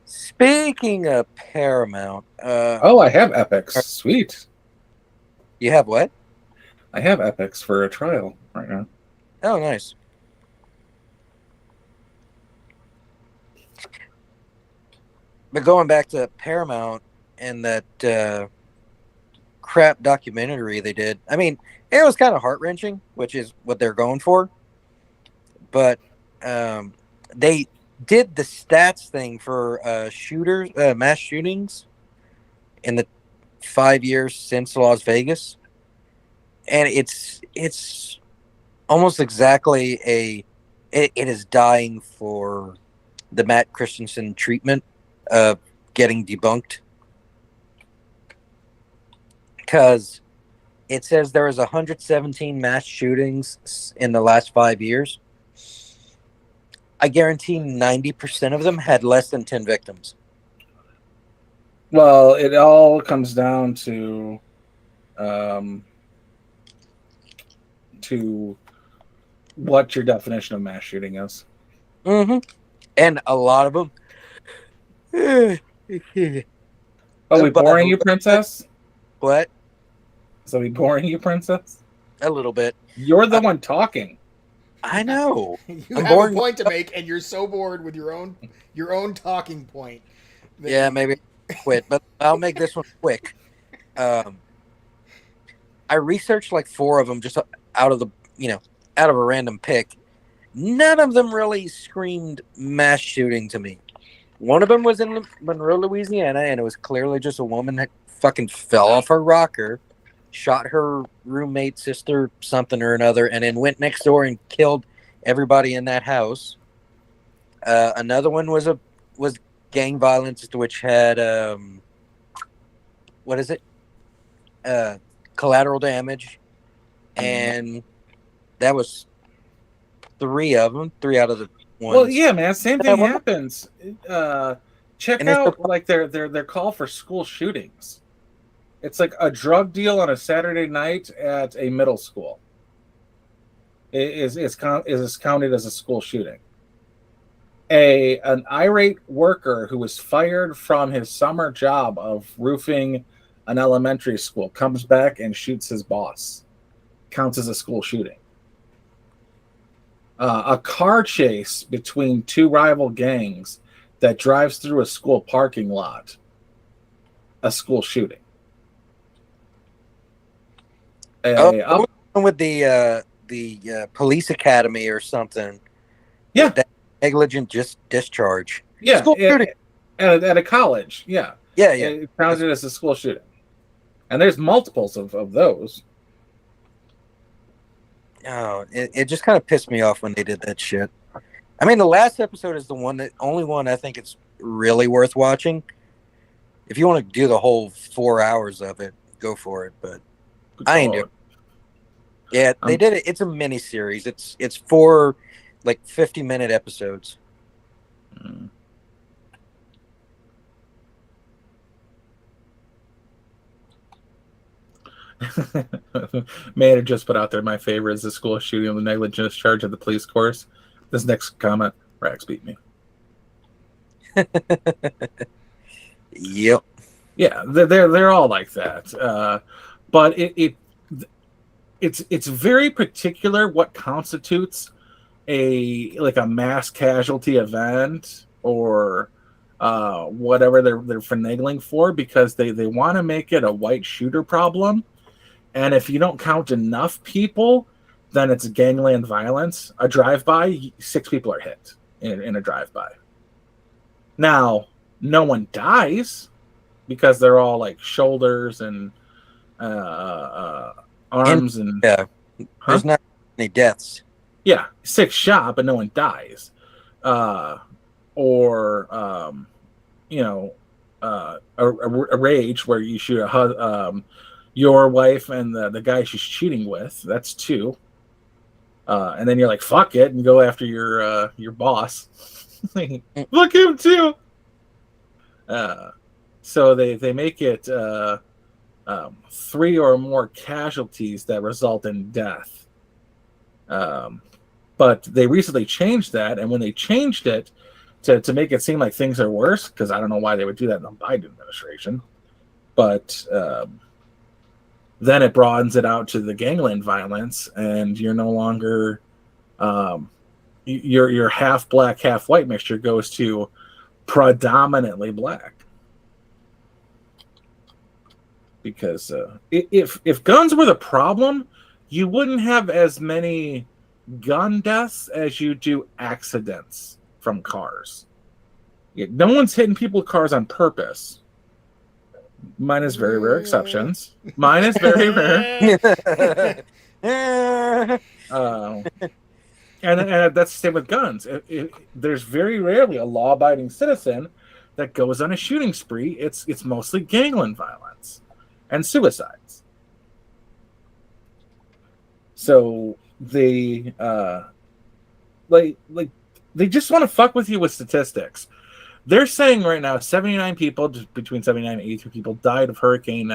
Speaking of Paramount, I have Epix. Sweet. You have what? I have Epix for a trial right now. Oh, nice. But going back to Paramount and that crap documentary they did, I mean, it was kind of heart-wrenching, which is what they're going for. But they did the stats thing for mass shootings in the 5 years since Las Vegas. And it's almost exactly it is dying for the Matt Christensen treatment of getting debunked, because it says there was 117 mass shootings in the last 5 years. I guarantee 90% of them had less than 10 victims. Well, it all comes down to what your definition of mass shooting is. Mm-hmm. And a lot of them. Are we boring you, princess? What? Are we boring you, princess? A little bit. You're the one talking. I know. You I'm have boring a point to make, and you're so bored with your own talking point. Yeah, maybe quit, but I'll make this one quick. I researched like 4 of them just out of a random pick. None of them really screamed mass shooting to me. One of them was in Monroe, Louisiana, and it was clearly just a woman that fucking fell off her rocker, shot her roommate, sister, something or another, and then went next door and killed everybody in that house. Another one was gang violence, which had what is it? Collateral damage, and that was 3 of them. 3 out of the ones. Well, yeah, man, same thing happens. Check And out like their call for school shootings. It's like a drug deal on a Saturday night at a middle school. It is counted as a school shooting. An irate worker who was fired from his summer job of roofing an elementary school comes back and shoots his boss. Counts as a school shooting. A car chase between 2 rival gangs that drives through a school parking lot. A school shooting. With the police academy or something. Yeah. That negligent discharge. Yeah. School shooting. At a college. Yeah. Yeah. It counted as a school shooting. And there's multiples of those. Oh, it just kind of pissed me off when they did that shit. I mean, the last episode is the only one I think it's really worth watching. If you want to do the whole 4 hours of it, go for it. But I ain't doing it. Yeah, they did it. It's a mini series. It's 4 like 50-minute episodes. May have just put out there, my favorite is the school shooting of the negligent discharge of the police course. This next comment, Rax beat me. Yep. Yeah, they're all like that. But it's very particular what constitutes a mass casualty event or whatever they're finagling for, because they want to make it a white shooter problem. And if you don't count enough people, then it's gangland violence. A drive-by, 6 people are hit in a drive-by. Now, no one dies because they're all like shoulders and arms and yeah. There's not any deaths. Yeah, 6 shot, but no one dies. Or a rage where you shoot your wife and the guy she's cheating with. That's 2. And then you're like, fuck it, and go after your boss. Look him too. So they make it 3 or more casualties that result in death. But they recently changed that, and when they changed it to make it seem like things are worse, because I don't know why they would do that in the Biden administration, but then it broadens it out to the gangland violence, and you're no longer your half black, half white mixture goes to predominantly black. Because if guns were the problem, you wouldn't have as many gun deaths as you do accidents from cars. No one's hitting people with cars on purpose. Minus very rare exceptions. Mine is very rare. Uh, and that's the same with guns. There's very rarely a law-abiding citizen that goes on a shooting spree. It's mostly gangland violence and suicides. So they like they just want to fuck with you with statistics. They're saying right now 79 people, between 79 and 83 people, died of Hurricane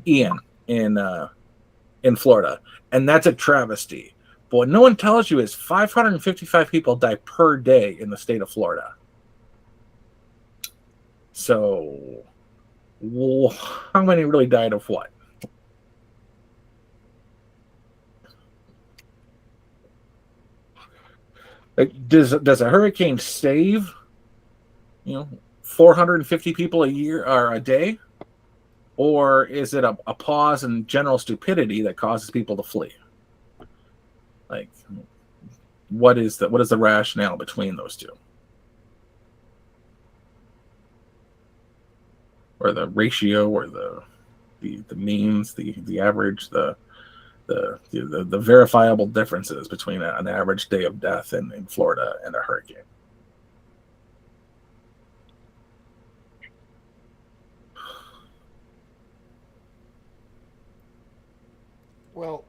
Ian in Florida, and that's a travesty. But what no one tells you is 555 people die per day in the state of Florida. So, how many really died of what? Like, does a hurricane save 450 people a year or a day, or is it a pause in general stupidity that causes people to flee? Like, what is the rationale between those two, or the ratio, or the means, the average, the verifiable differences between an average day of death in Florida and a hurricane? Well,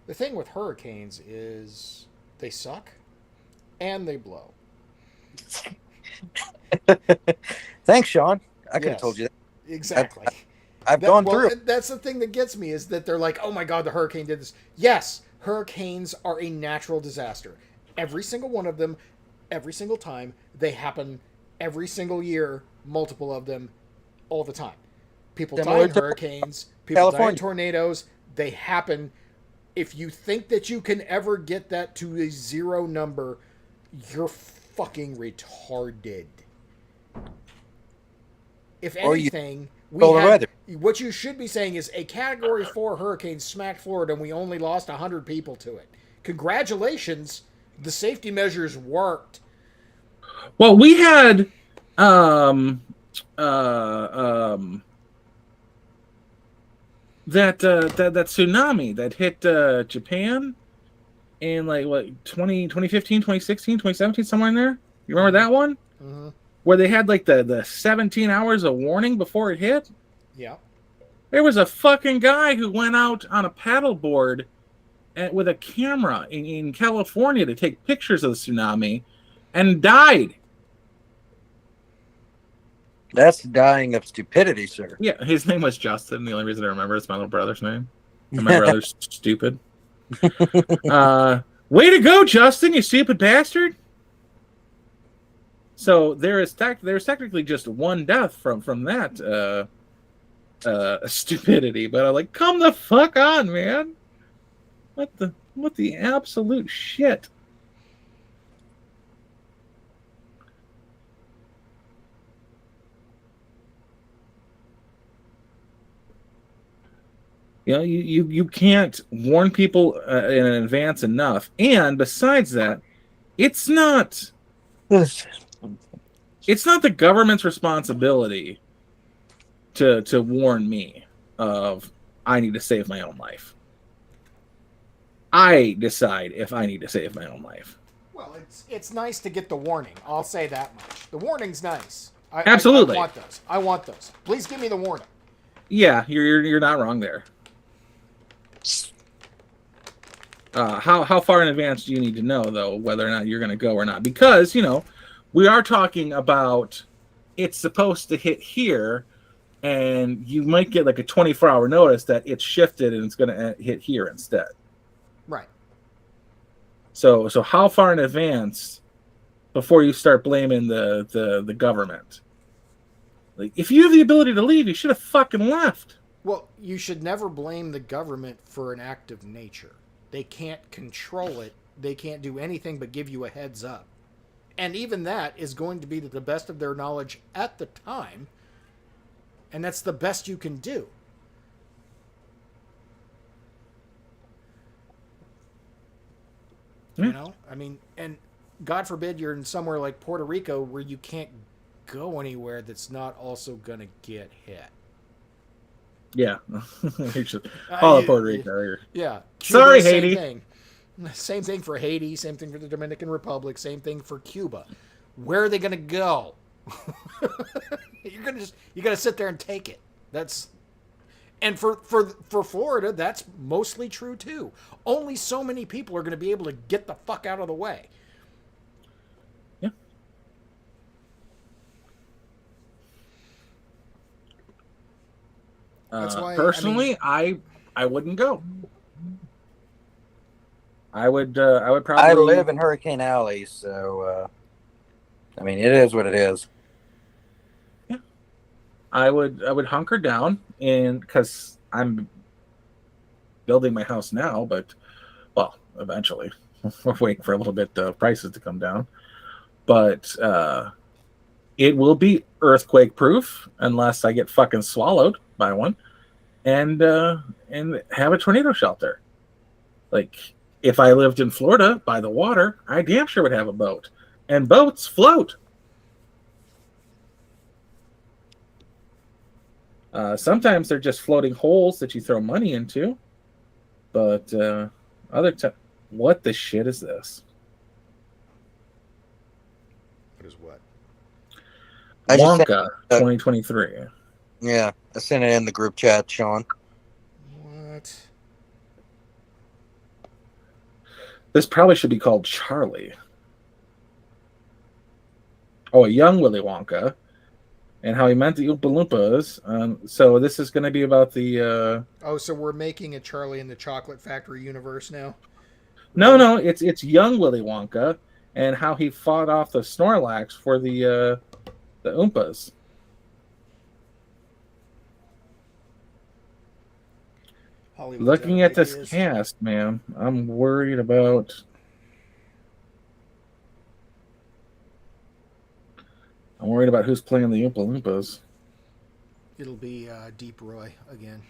the thing with hurricanes is they suck and they blow. Thanks, Sean. I could have Yes, told you that. Exactly. I've gone through it. That's the thing that gets me, is that they're like, oh my God, the hurricane did this. Yes, hurricanes are a natural disaster. Every single one of them, every single time, they happen every single year, multiple of them, all the time. People die in hurricanes, people die in tornadoes, they happen. If you think that you can ever get that to a zero number, you're fucking retarded. If anything, what you should be saying is a Category 4 hurricane smacked Florida and we only lost 100 people to it. Congratulations, the safety measures worked. Well, we had that tsunami that hit Japan in 2015, 2016, 2017, somewhere in there. You remember that one? Mm-hmm. Where they had the 17 hours of warning before it hit? Yeah. There was a fucking guy who went out on a paddleboard with a camera in California to take pictures of the tsunami and died. That's dying of stupidity, sir. Yeah, his name was Justin. The only reason I remember is my little brother's name. And my brother's stupid. Way to go, Justin, you stupid bastard. So there's technically just one death from that stupidity, but I'm like, come the fuck on, man. What the absolute shit? You can't warn people in advance enough. And besides that, it's not the government's responsibility to warn me of I need to save my own life. I decide if I need to save my own life. Well, it's nice to get the warning. I'll say that much. The warning's nice. Absolutely. I want those. Please give me the warning. Yeah, you're not wrong there. How far in advance do you need to know, though, whether or not you're going to go or not? Because, we are talking about it's supposed to hit here, and you might get like a 24-hour notice that it's shifted and it's going to hit here instead. Right. So how far in advance before you start blaming the government? Like, if you have the ability to leave, you should have fucking left. Well, you should never blame the government for an act of nature. They can't control it. They can't do anything but give you a heads up. And even that is going to be to the best of their knowledge at the time. And that's the best you can do. Yeah. I mean, and God forbid you're in somewhere like Puerto Rico where you can't go anywhere that's not also going to get hit. Yeah. All of Puerto Rico. Yeah. Cuba, Sorry, same Haiti. thing. Same thing for Haiti. Same thing for the Dominican Republic. Same thing for Cuba. Where are they going to go? You got to sit there and take it. That's and for Florida, that's mostly true too. Only so many people are going to be able to get the fuck out of the way. Yeah. That's why Personally, I wouldn't go. I would probably. I live in Hurricane Alley, so I mean, it is what it is. Yeah. I would hunker down, and because I'm building my house now, but well, eventually we're waiting for a little bit prices to come down. But it will be earthquake proof unless I get fucking swallowed by one, and have a tornado shelter. Like if I lived in Florida by the water, I damn sure would have a boat, and boats float. Sometimes they're just floating holes that you throw money into, but what the shit is this? What is what? Wonka 2023. Yeah, I sent it in the group chat, Sean. What? This probably should be called Charlie. Oh, a young Willy Wonka, and how he meant the Oompa Loompas. So this is going to be about the. Oh, so we're making a Charlie in the Chocolate Factory universe now? No, it's young Willy Wonka, and how he fought off the Snorlax for the Oompas. Hollywood's Looking out at of this ideas. cast, man, I'm worried about. I'm worried about who's playing the Oompa Loompas. It'll be Deep Roy again.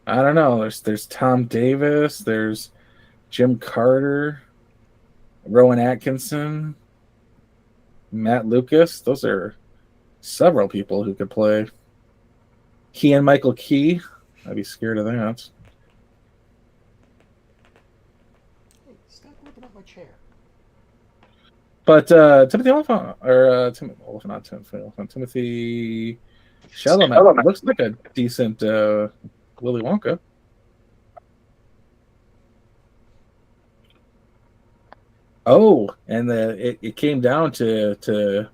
I don't know. There's Tom Davis. There's Jim Carter, Rowan Atkinson, Matt Lucas. Those are several people who could play. Keegan Michael Key. I'd be scared of that. Hey, stop ripping up my chair. But Timothy Oliphant, or Timothy Chalamet looks like a decent Willy Wonka. Oh, and it came down to Timothy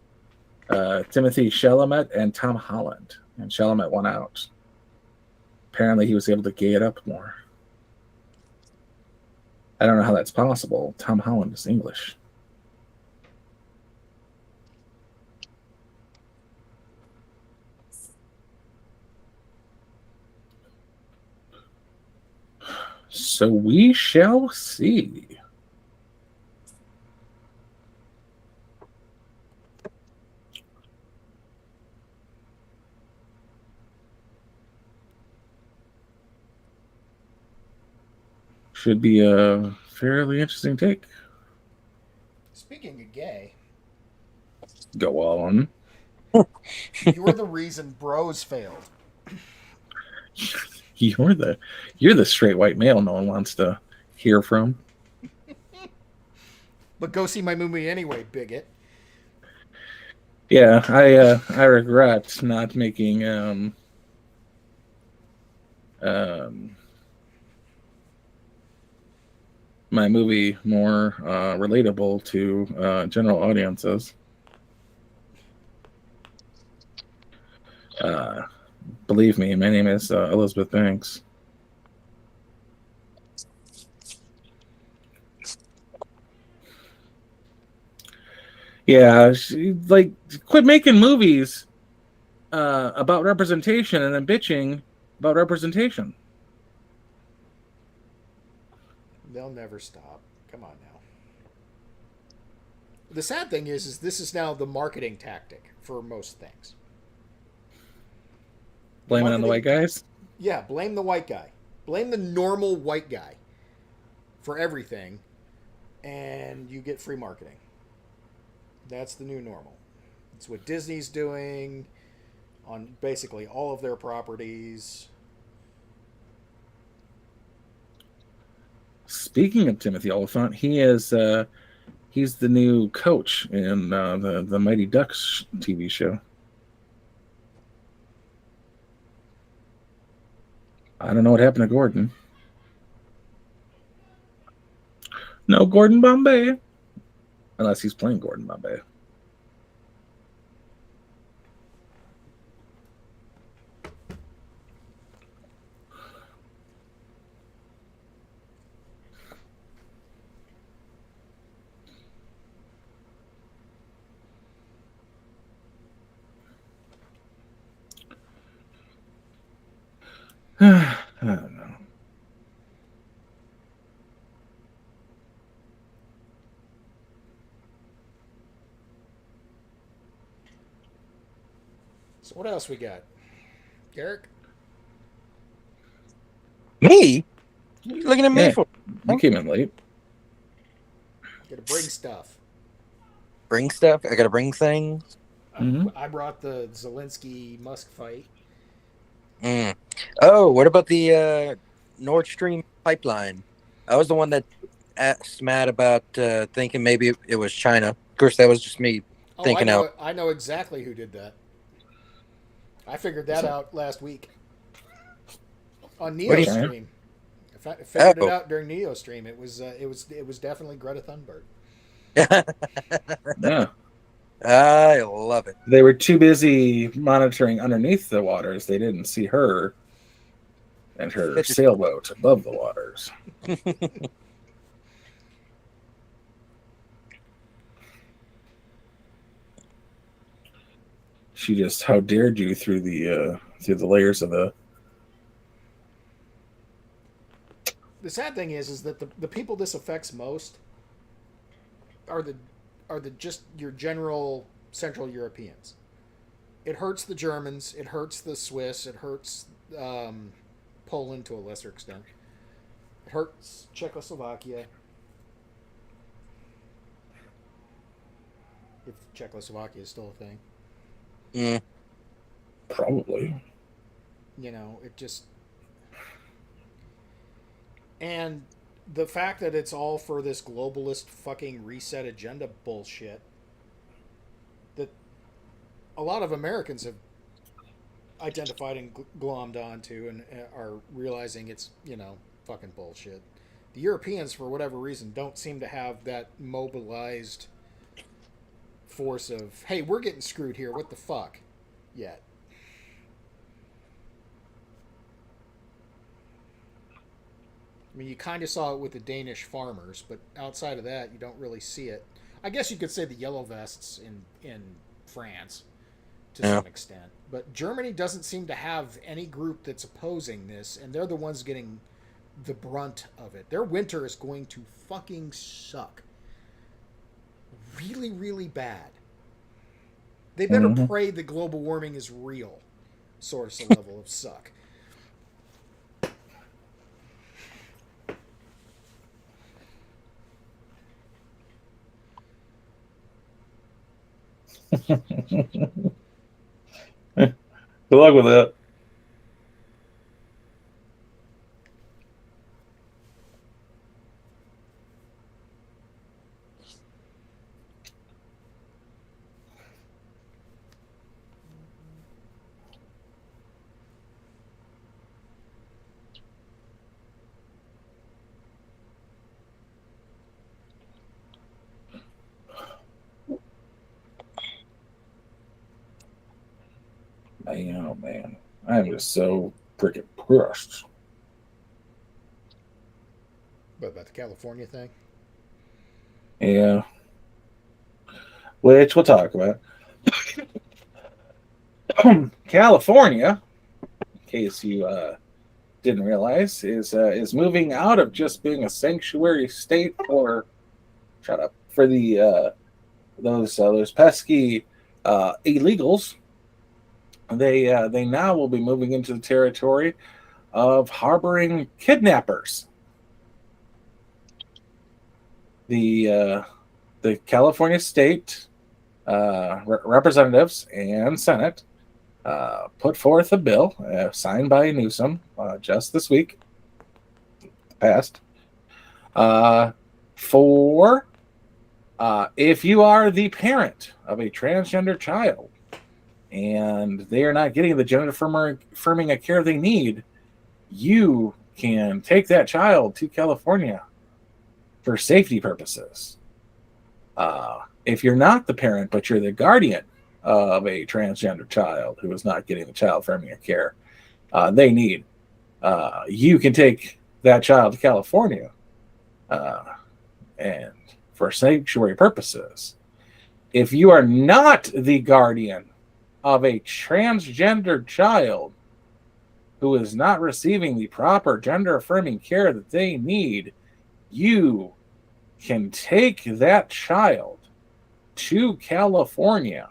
Chalamet and Tom Holland, and Chalamet won out. Apparently, he was able to gay it up more. I don't know how that's possible. Tom Holland is English. So we shall see. Should be a fairly interesting take. Speaking of gay, Go on. you're the reason Bros failed. You're the straight white male no one wants to hear from. But go see my movie anyway, bigot. Yeah, I regret not making my movie more relatable to general audiences. Believe me, my name is Elizabeth Banks. Yeah, quit making movies about representation and then bitching about representation. They'll never stop. Come on now. The sad thing is this is now the marketing tactic for most things. Blame it on the white guys? Yeah, blame the white guy. Blame the normal white guy for everything, and you get free marketing. That's the new normal. It's what Disney's doing. on basically all of their properties. Speaking of Timothy Oliphant, he's the new coach in the Mighty Ducks TV show. I don't know what happened to Gordon. No Gordon Bombay. Unless he's playing Gordon Bombay. I don't know. So what else we got? Garrick? Me? What are you looking at me Yeah. for? You came in late. Got to bring stuff. Bring stuff? I gotta bring things? I brought the Zelensky Musk fight. Mm. Oh, what about the Nord Stream pipeline? I was the one that asked Matt about thinking maybe it was China. Of course, that was just me thinking out. I know exactly who did that. I figured that out last week on What do you- NeoStream. I figured Oh. it out during NeoStream. It was definitely Greta Thunberg. Yeah. I love it. They were too busy monitoring underneath the waters. They didn't see her and her sailboat above the waters. She just how dared you through the layers of the. The sad thing is that the people this affects most are the just your general Central Europeans. It hurts the Germans. It hurts the Swiss. It hurts Poland to a lesser extent. It hurts Czechoslovakia. If Czechoslovakia is still a thing. Mm. Probably. You know, it just. And the fact that it's all for this globalist fucking reset agenda bullshit that a lot of Americans have identified and glommed onto and are realizing it's, fucking bullshit. The Europeans, for whatever reason, don't seem to have that mobilized force of, hey, we're getting screwed here, what the fuck, yet. I mean, you kind of saw it with the Danish farmers, but outside of that, you don't really see it. I guess you could say the yellow vests in France to some extent. But Germany doesn't seem to have any group that's opposing this, and they're the ones getting the brunt of it. Their winter is going to fucking suck. Really, really bad. They better pray that global warming is real. Source a level of suck. Good luck with that. Man, oh man, I'm just so freaking crushed. What about the California thing? Yeah, which we'll talk about. California, in case you didn't realize, is moving out of just being a sanctuary state for the those pesky illegals. They now will be moving into the territory of harboring kidnappers. The California State Representatives and Senate put forth a bill signed by Newsom just this week, passed, for if you are the parent of a transgender child and they are not getting the gender affirming care they need, you can take that child to California for safety purposes. If you're not the parent, but you're the guardian of a transgender child who is not getting the child affirming care they need, you can take that child to California and for sanctuary purposes. If you are not the guardian of a transgender child who is not receiving the proper gender affirming care that they need, you can take that child to California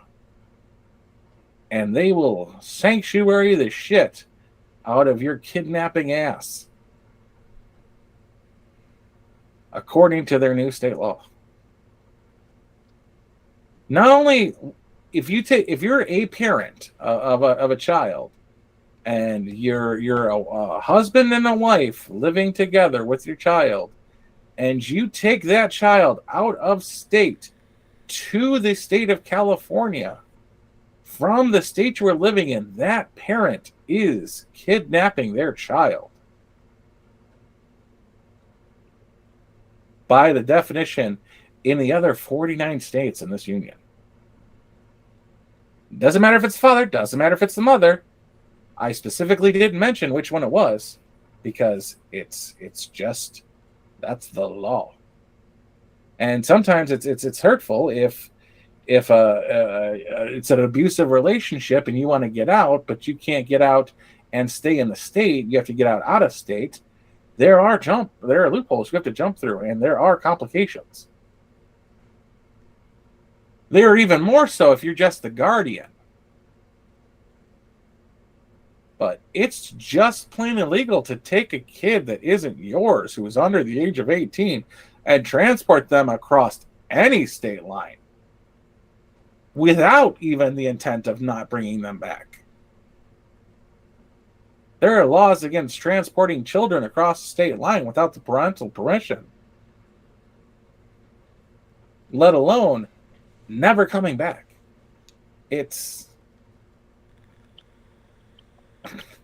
and they will sanctuary the shit out of your kidnapping ass, according to their new state law. Not only if you're a parent of a child and you're a husband and a wife living together with your child, and you take that child out of state to the state of California from the state you are living in, that parent is kidnapping their child. By the definition in the other 49 states in this union. Doesn't matter if it's the father, doesn't matter if it's the mother. I specifically didn't mention which one it was because it's just, that's the law. And sometimes it's hurtful if it's an abusive relationship and you want to get out, but you can't get out and stay in the state. You have to get out of state. There are loopholes you have to jump through, and there are complications. There are even more so if you're just the guardian. But it's just plain illegal to take a kid that isn't yours, who is under the age of 18, and transport them across any state line without even the intent of not bringing them back. There are laws against transporting children across the state line without the parental permission, let alone never coming back. It's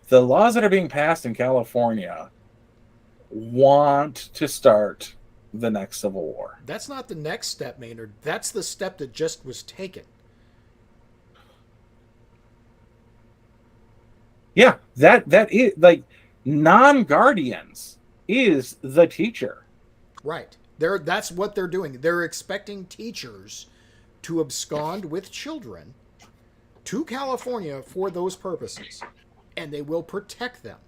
the laws that are being passed in California want to start the next civil war. That's not the next step, Maynard. That's the step that just was taken. Yeah, that is like non-guardians is the teacher. Right. That's what they're doing. They're expecting teachers to abscond with children to California for those purposes. And they will protect them.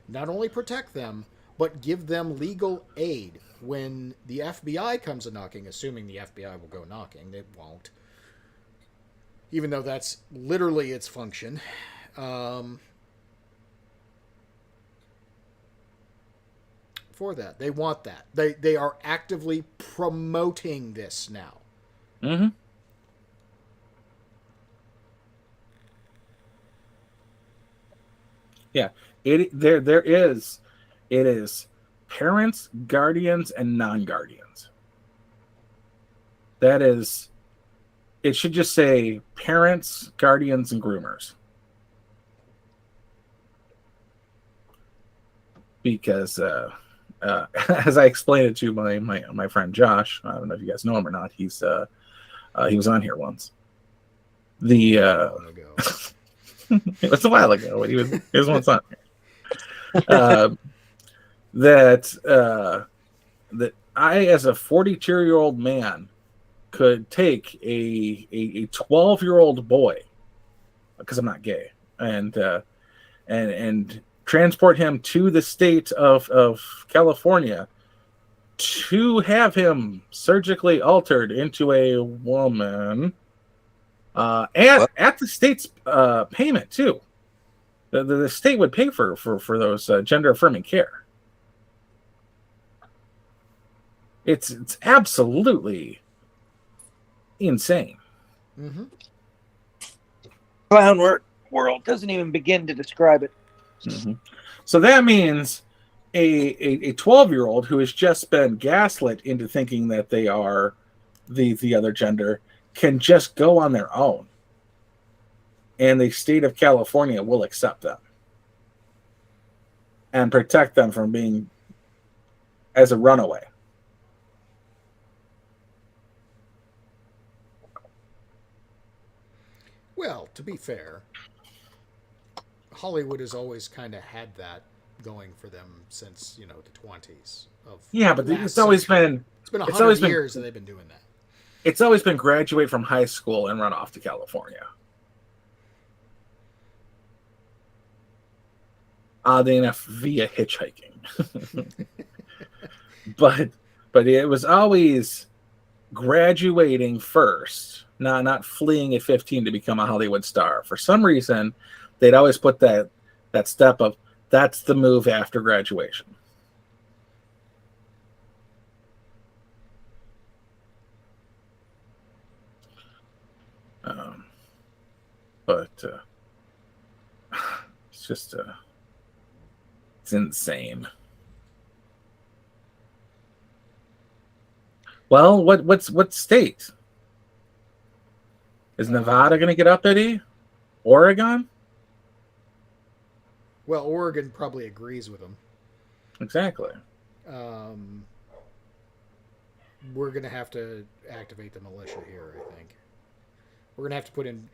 Not only protect them, but give them legal aid when the FBI comes a knocking, assuming the FBI will go knocking. They won't. Even though that's literally its function. For that. They want that. They are actively promoting this now. Mm-hmm. Yeah. It is parents, guardians, and non-guardians. That is, it should just say parents, guardians, and groomers. Because as I explained it to my friend Josh, I don't know if you guys know him or not. He was on here once. It was a while ago when he was once on here. That I, as a 42-year-old man, could take a 12-year-old boy, because I'm not gay, and transport him to the state of California to have him surgically altered into a woman, and at the state's payment too. The state would pay for those gender affirming care. It's absolutely insane. Mm-hmm. Clown work. world doesn't even begin to describe it. Mm-hmm. So that means a 12-year-old who has just been gaslit into thinking that they are the other gender can just go on their own, and the state of California will accept them and protect them from being as a runaway. Well, to be fair, Hollywood has always kind of had that going for them since, the 20s of Yeah, but last it's always century. been It's been it's 100 always been- years that they've been doing that. it's always been graduate from high school and run off to California. Oddly enough, via hitchhiking. but it was always graduating first, not fleeing at 15 to become a Hollywood star. For some reason, they'd always put that step of that's the move after graduation. But it's just it's insane. Well, what state is Nevada going to get uppity? Oregon? Well, Oregon probably agrees with them. Exactly. We're going to have to activate the militia here, I think. We're going to have to put in...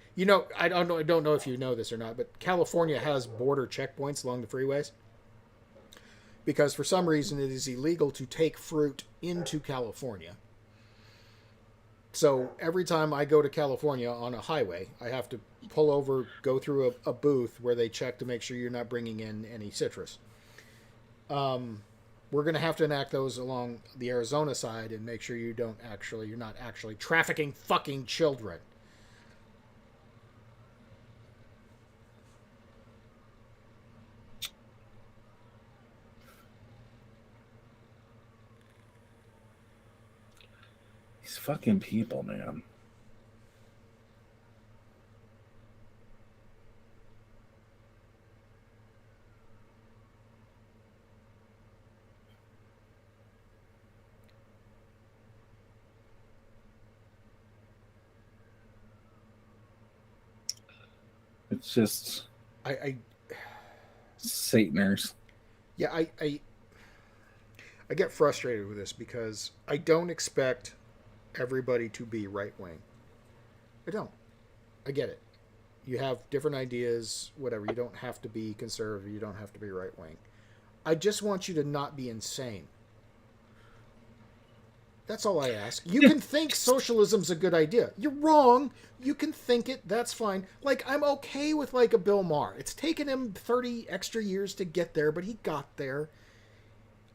I don't know if you know this or not, but California has border checkpoints along the freeways. Because for some reason it is illegal to take fruit into California. So every time I go to California on a highway, I have to pull over, go through a booth where they check to make sure you're not bringing in any citrus. We're going to have to enact those along the Arizona side and make sure you're not actually trafficking fucking children. These fucking people, man. It's just I Sataners. Yeah, I get frustrated with this because I don't expect everybody to be right wing. I don't. I get it. You have different ideas, whatever. You don't have to be conservative. You don't have to be right wing. I just want you to not be insane. That's all I ask. You can think socialism's a good idea. You're wrong. You can think it. That's fine. Like, I'm okay with, like, a Bill Maher. It's taken him 30 extra years to get there, but he got there.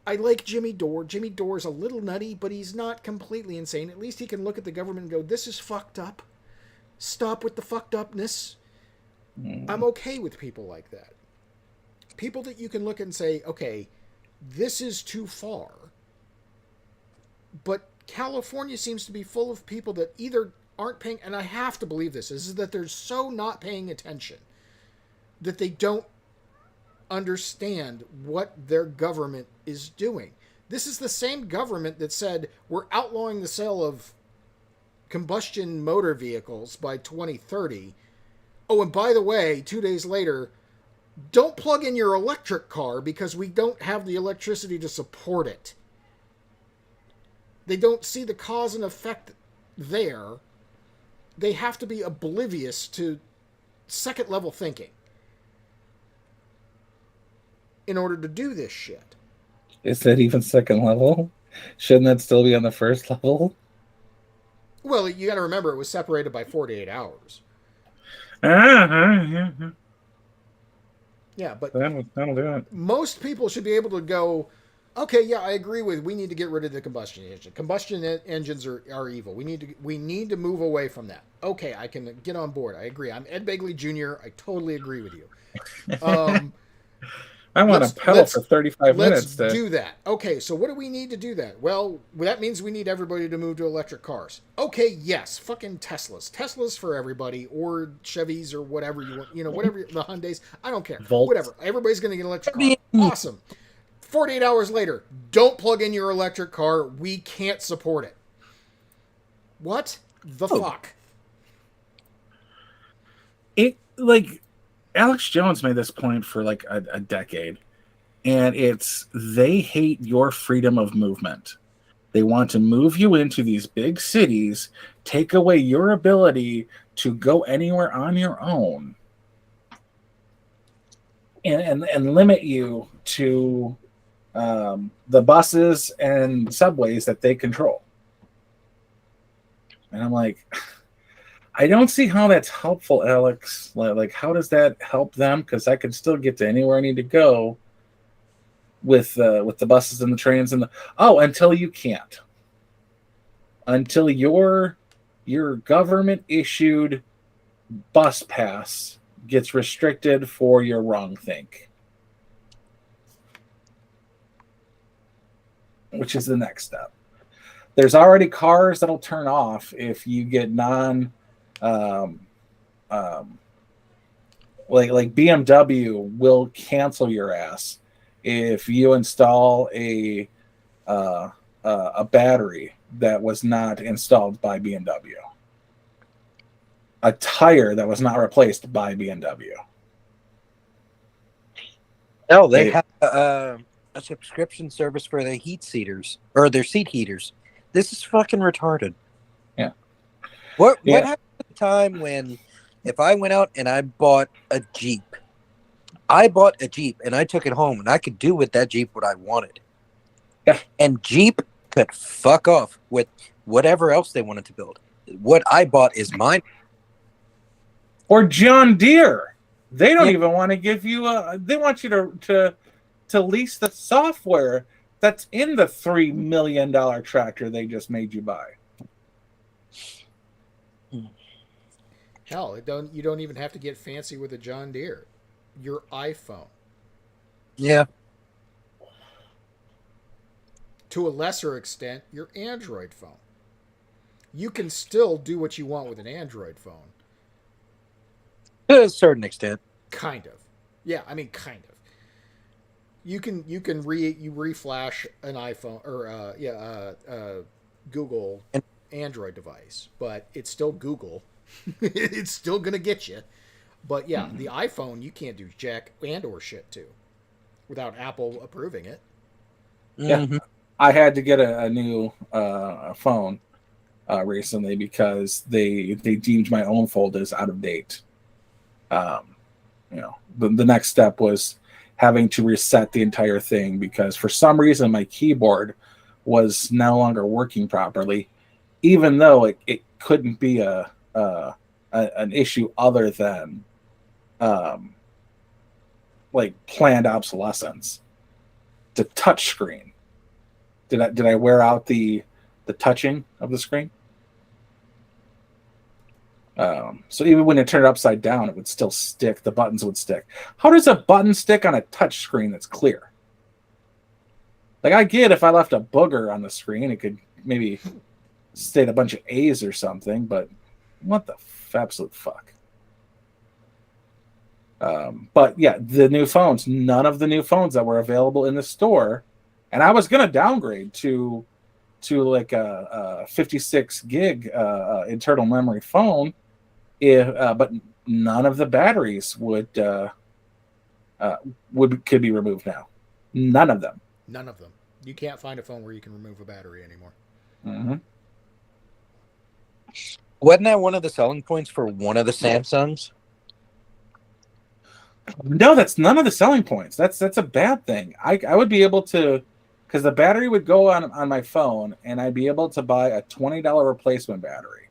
I like Jimmy Dore. Jimmy Dore's a little nutty, but he's not completely insane. At least he can look at the government and go, this is fucked up. Stop with the fucked upness. I'm okay with people like that. People that you can look at and say, okay, this is too far. But California seems to be full of people that either aren't paying, and I have to believe this, is that they're so not paying attention that they don't understand what their government is doing. This is the same government that said we're outlawing the sale of combustion motor vehicles by 2030. Oh, and by the way, 2 days later, don't plug in your electric car because we don't have the electricity to support it. They don't see the cause and effect there. They have to be oblivious to second level thinking in order to do this shit. Is that even second level? Shouldn't that still be on the first level? Well, you got to remember it was separated by 48 hours. Yeah, but That'll do it. most people should be able to go, okay, yeah, I agree with we need to get rid of the combustion engine. Combustion engines are evil. We need to move away from that. Okay, I can get on board. I agree. I'm Ed Begley Jr. I totally agree with you. I want to pedal for 35 minutes. Let's do that. Okay, so what do we need to do that? Well, that means we need everybody to move to electric cars. Okay, yes, fucking Teslas. Teslas for everybody, or Chevys, or whatever you want. You know, whatever, the Hyundais. I don't care. Volts. Whatever. Everybody's going to get an electric car. Awesome. 48 hours later, don't plug in your electric car. We can't support it. What the fuck? It, like, Alex Jones made this point for like a decade, and it's they hate your freedom of movement. They want to move you into these big cities, take away your ability to go anywhere on your own, and limit you to the buses and subways that they control. And I'm like, I don't see how that's helpful, Alex. Like, how does that help them? Because I can still get to anywhere I need to go with the buses and the trains and until you can't. Until your government issued bus pass gets restricted for your wrong think, which is the next step. There's already cars that'll turn off if you get like BMW will cancel your ass if you install a battery that was not installed by BMW, a tire that was not replaced by BMW. No, they have a subscription service for their heat seaters or their seat heaters. This is fucking retarded. Yeah. What happened at the time when if I went out and I bought a Jeep? I bought a Jeep and I took it home and I could do with that Jeep what I wanted. Yeah. And Jeep could fuck off with whatever else they wanted to build. What I bought is mine. Or John Deere. They don't even want to give you they want you to lease the software that's in the $3 million tractor they just made you buy. Hell, you don't even have to get fancy with a John Deere. Your iPhone. Yeah. To a lesser extent, your Android phone. You can still do what you want with an Android phone. To a certain extent. Kind of. Yeah, I mean, kind of. You can reflash an iPhone or Google Android device, but it's still Google. It's still gonna get you. But yeah, the iPhone you can't do jack and or shit to, without Apple approving it. Yeah, I had to get a new phone recently because they deemed my own folders out of date. The next step was having to reset the entire thing because for some reason my keyboard was no longer working properly, even though it couldn't be an issue other than like planned obsolescence. The touch screen. Did I wear out the touching of the screen? So even when it turned upside down, it would still stick. The buttons would stick. How does a button stick on a touch screen that's clear? Like, I get if I left a booger on the screen, it could maybe state a bunch of A's or something, but what the absolute fuck? But yeah, the new phones, none of the new phones that were available in the store, and I was going to downgrade to like a 56 gig internal memory phone, but none of the batteries could be removed now. None of them. None of them. You can't find a phone where you can remove a battery anymore. Mm-hmm. Wasn't that one of the selling points for one of the Samsungs? No, that's none of the selling points. That's a bad thing. I would be able to, because the battery would go on my phone, and I'd be able to buy a $20 replacement battery.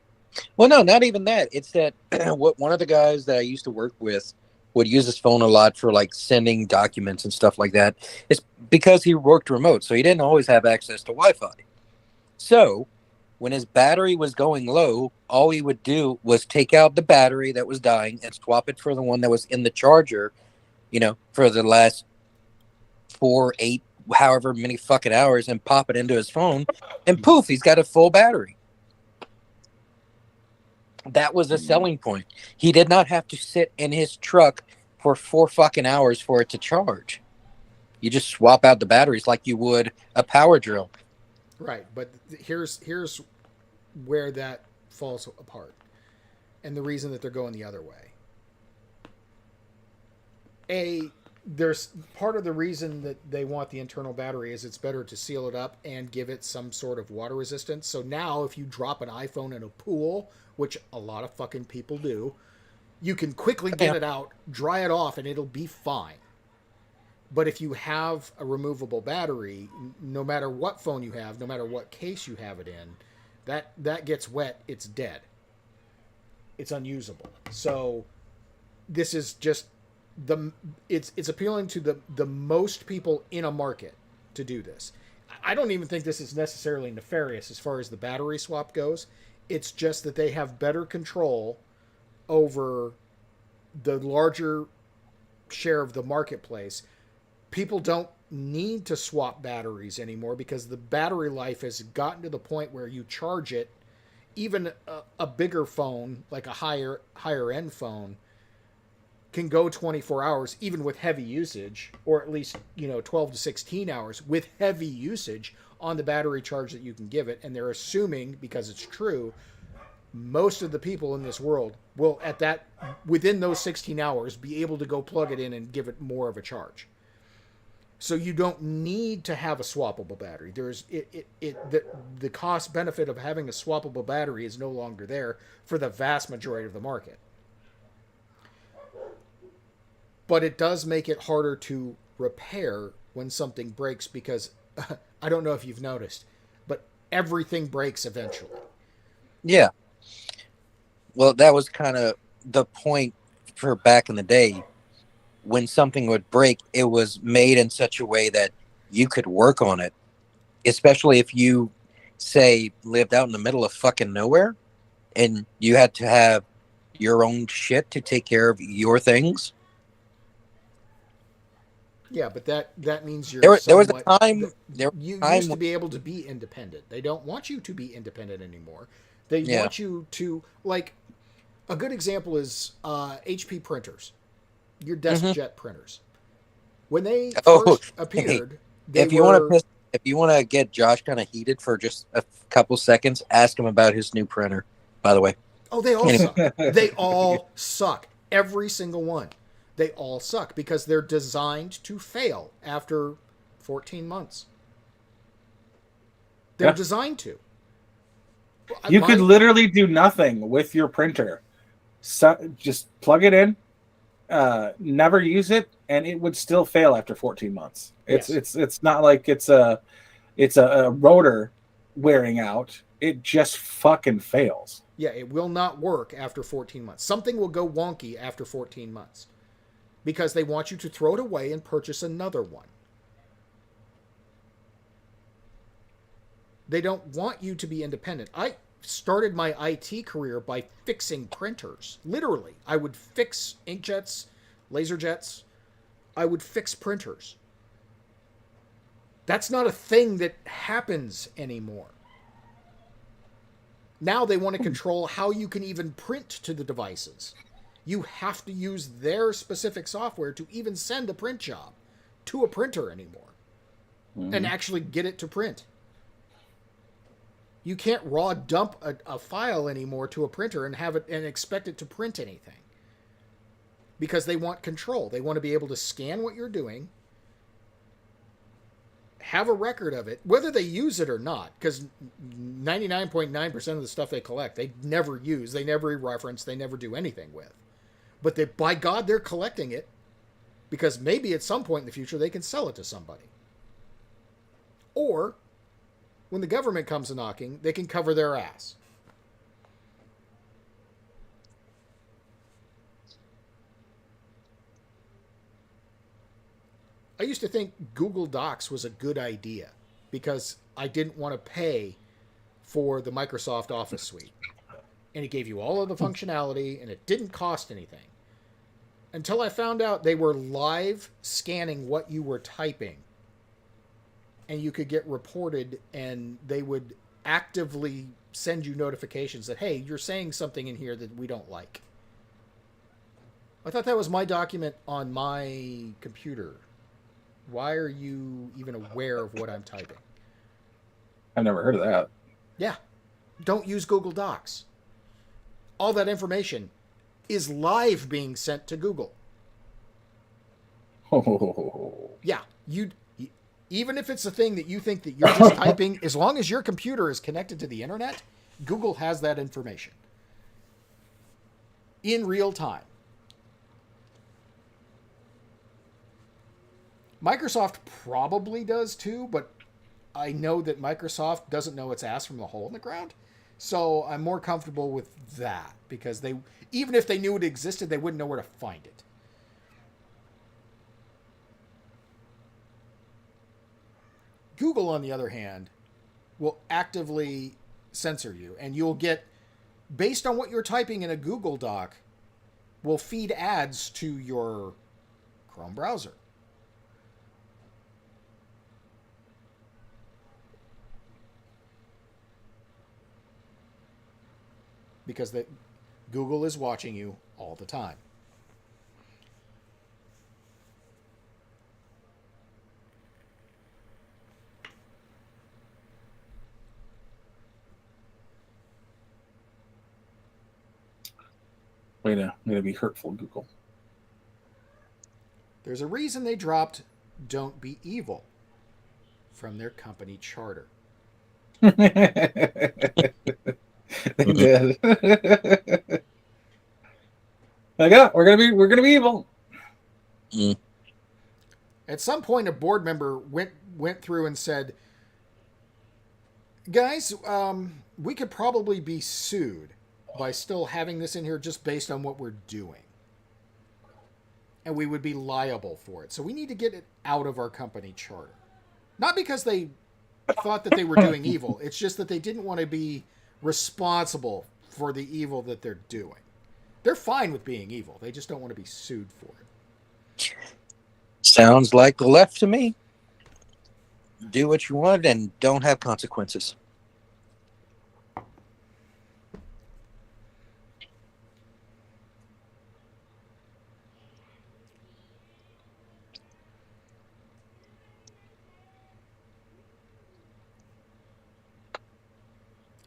Well, no, not even that. It's that what one of the guys that I used to work with would use his phone a lot for like sending documents and stuff like that. It's because he worked remote, so he didn't always have access to Wi-Fi. So when his battery was going low, all he would do was take out the battery that was dying and swap it for the one that was in the charger, for the last 4, 8, however many fucking hours and pop it into his phone, and poof, he's got a full battery. That was a selling point. He did not have to sit in his truck for 4 fucking hours for it to charge. You just swap out the batteries like you would a power drill. Right, but here's where that falls apart, and the reason that they're going the other way. There's part of the reason that they want the internal battery is it's better to seal it up and give it some sort of water resistance. So now if you drop an iPhone in a pool, which a lot of fucking people do, you can quickly get it out, dry it off, and it'll be fine. But if you have a removable battery, no matter what phone you have, no matter what case you have it in, that gets wet, it's dead. It's unusable. So this is just it's appealing to the most people in a market to do this. I don't even think this is necessarily nefarious as far as the battery swap goes. It's just that they have better control over the larger share of the marketplace. People don't need to swap batteries anymore because the battery life has gotten to the point where you charge it. Even a bigger phone, like a higher end phone, can go 24 hours even with heavy usage, or at least 12 to 16 hours with heavy usage on the battery charge that you can give it. And they're assuming, because it's true, most of the people in this world will within those 16 hours be able to go plug it in and give it more of a charge. So you don't need to have a swappable battery. The cost benefit of having a swappable battery is no longer there for the vast majority of the market. But it does make it harder to repair when something breaks because I don't know if you've noticed, but everything breaks eventually. Yeah. Well, that was kind of the point for back in the day. When something would break, it was made in such a way that you could work on it, especially if you, say, lived out in the middle of fucking nowhere and you had to have your own shit to take care of your things. Yeah, but that means you're there was a time you used to be able to be independent. They don't want you to be independent anymore. They want you to, like, a good example is HP printers, your DeskJet printers. When they first appeared, if you want to get Josh kind of heated for just a couple seconds, ask him about his new printer. By the way, they all suck. They all suck. Every single one. They all suck because they're designed to fail after 14 months. They're designed to. You could literally do nothing with your printer. So, just plug it in, never use it, and it would still fail after 14 months. It's not like it's a rotor wearing out. It just fucking fails. Yeah, it will not work after 14 months. Something will go wonky after 14 months. Because they want you to throw it away and purchase another one. They don't want you to be independent. I started my IT career by fixing printers. Literally. I would fix inkjets, laser jets. I would fix printers. That's not a thing that happens anymore. Now they want to control how you can even print to the devices. You have to use their specific software to even send a print job to a printer anymore and actually get it to print. You can't raw dump a file anymore to a printer and have it and expect it to print anything because they want control. They want to be able to scan what you're doing, have a record of it, whether they use it or not, because 99.9% of the stuff they collect, they never use, they never reference, they never do anything with. But by God, they're collecting it because maybe at some point in the future they can sell it to somebody. Or when the government comes knocking, they can cover their ass. I used to think Google Docs was a good idea because I didn't want to pay for the Microsoft Office suite. And it gave you all of the functionality, and it didn't cost anything. Until I found out they were live scanning what you were typing and you could get reported, and they would actively send you notifications that, hey, you're saying something in here that we don't like. I thought that was my document on my computer. Why are you even aware of what I'm typing? I've never heard of that. Yeah. Don't use Google Docs. All that information is live being sent to Google. Oh. Yeah. Even if it's a thing that you think that you're just typing, as long as your computer is connected to the internet, Google has that information in real time. Microsoft probably does too, but I know that Microsoft doesn't know its ass from the hole in the ground. So I'm more comfortable with that, because they, even if they knew it existed, they wouldn't know where to find it. Google, on the other hand, will actively censor you, and you'll get, based on what you're typing in a Google Doc, will feed ads to your Chrome browser. Because Google is watching you all the time. Way to be hurtful, Google. There's a reason they dropped "Don't Be Evil" from their company charter. They did. Like, yeah, we're gonna be evil. Mm. At some point, a board member went through and said, "Guys, we could probably be sued by still having this in here just based on what we're doing, and we would be liable for it. So we need to get it out of our company charter." Not because they thought that they were doing evil. It's just that they didn't want to be responsible for the evil that they're doing. They're fine with being evil. They just don't want to be sued for it. Sounds like the left to me. Do what you want and don't have consequences.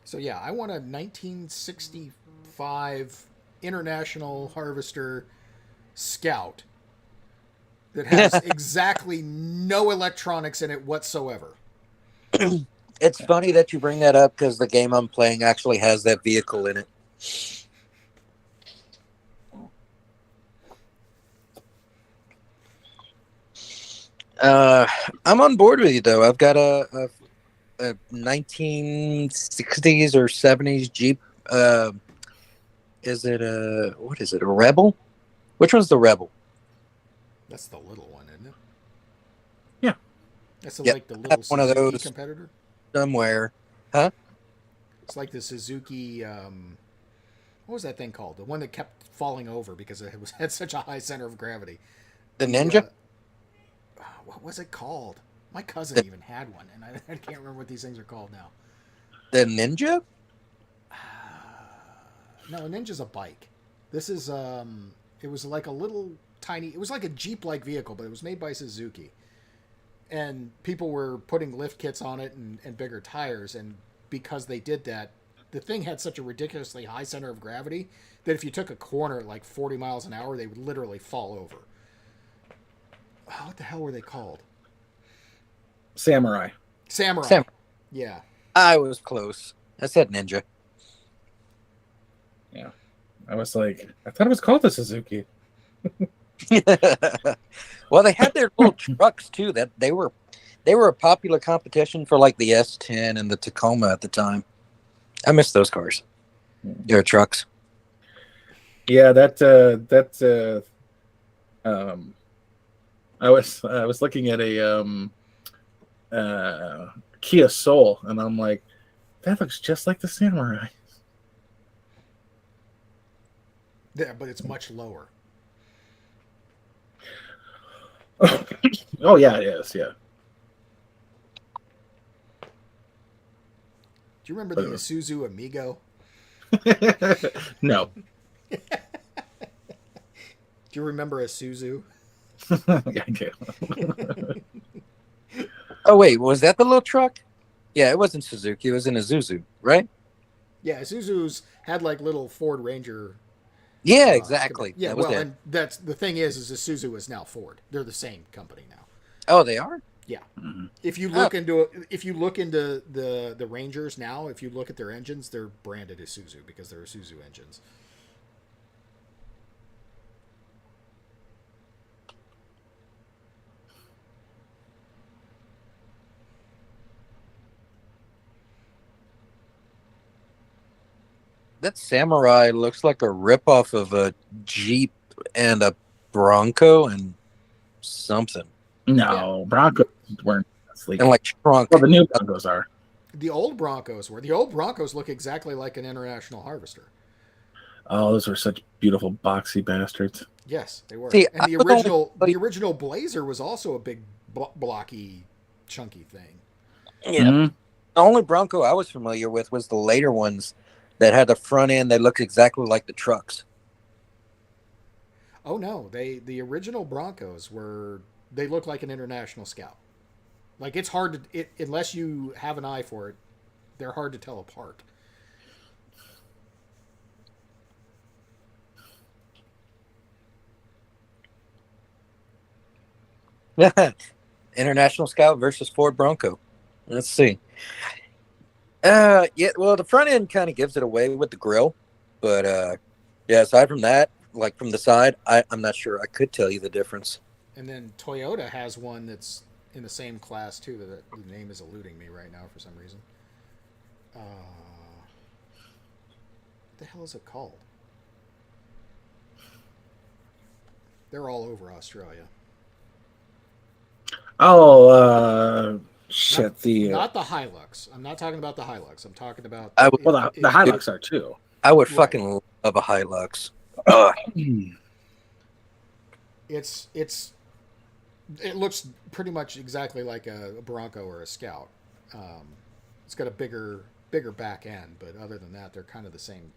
So yeah, I want a 1965 International Harvester Scout that has exactly no electronics in it whatsoever. It's funny that you bring that up because the game I'm playing actually has that vehicle in it. I'm on board with you though. I've got a 1960s or 70s Jeep. Is it a Rebel? Which one's the Rebel? That's the little one, isn't it? Yeah. That's Yep. like the little One of Suzuki those. competitor. Somewhere. Huh? It's like the Suzuki. What was that thing called? The one that kept falling over because it had such a high center of gravity. The Ninja? What was it called? My cousin even had one, and I can't remember what these things are called now. The Ninja? No, a Ninja's a bike. This is it was like a little tiny. It was like a Jeep-like vehicle, but it was made by Suzuki. And people were putting lift kits on it and bigger tires, and because they did that, the thing had such a ridiculously high center of gravity that if you took a corner at like 40 miles an hour, they would literally fall over. Oh, what the hell were they called? Samurai. Samurai. Yeah. I was close. I said Ninja. Yeah. I was like, I thought it was called the Suzuki. Well, they had their little trucks too. That they were a popular competition for like the S10 and the Tacoma at the time. I miss those cars. Their trucks. Yeah, I was looking at a Kia Soul, and I'm like, that looks just like the Samurai. Yeah, but it's much lower. Oh yeah, it is. Yeah. Do you remember But the it was- Isuzu Amigo? No. Do you remember a Suzu? Yeah, I do. Oh wait, was that the little truck? Yeah, it wasn't Suzuki. It was in Isuzu, right? Yeah, Isuzu's had like little Ford Ranger. Yeah, exactly. Yeah, That was well, it. and that's the thing is Isuzu is now Ford. They're the same company now. Oh, they are. Yeah. Mhm. If you Oh. look into the Rangers now, if you look at their engines, they're branded Isuzu because they're Isuzu engines. That Samurai looks like a ripoff of a Jeep and a Bronco and something. No, Broncos weren't sleek. And like trunk. Well, the new Broncos are. The old Broncos look exactly like an International Harvester. Oh, those were such beautiful boxy bastards. Yes, they were. See, And I the was only- original Blazer was also a big blocky, chunky thing. Yeah. Mhm. The only Bronco I was familiar with was the later ones that had the front end that looked exactly like the trucks. Oh no, the original Broncos they look like an International Scout. Like it's hard to unless you have an eye for it, they're hard to tell apart. International Scout versus Ford Bronco. Let's see. Yeah, well, the front end kind of gives it away with the grill, but yeah, aside from that, like from the side, I'm not sure. I could tell you the difference. And then Toyota has one that's in the same class too. That the name is eluding me right now for some reason. What the hell is it called? They're all over Australia. Oh, shit. Not the Hilux. I'm not talking about the Hilux. I'm talking about I would- Well, the Hilux are too. I would Right. fucking love a Hilux. Ugh. It looks pretty much exactly like a Bronco or a Scout. It's got a bigger back end, but other than that, they're kind of the same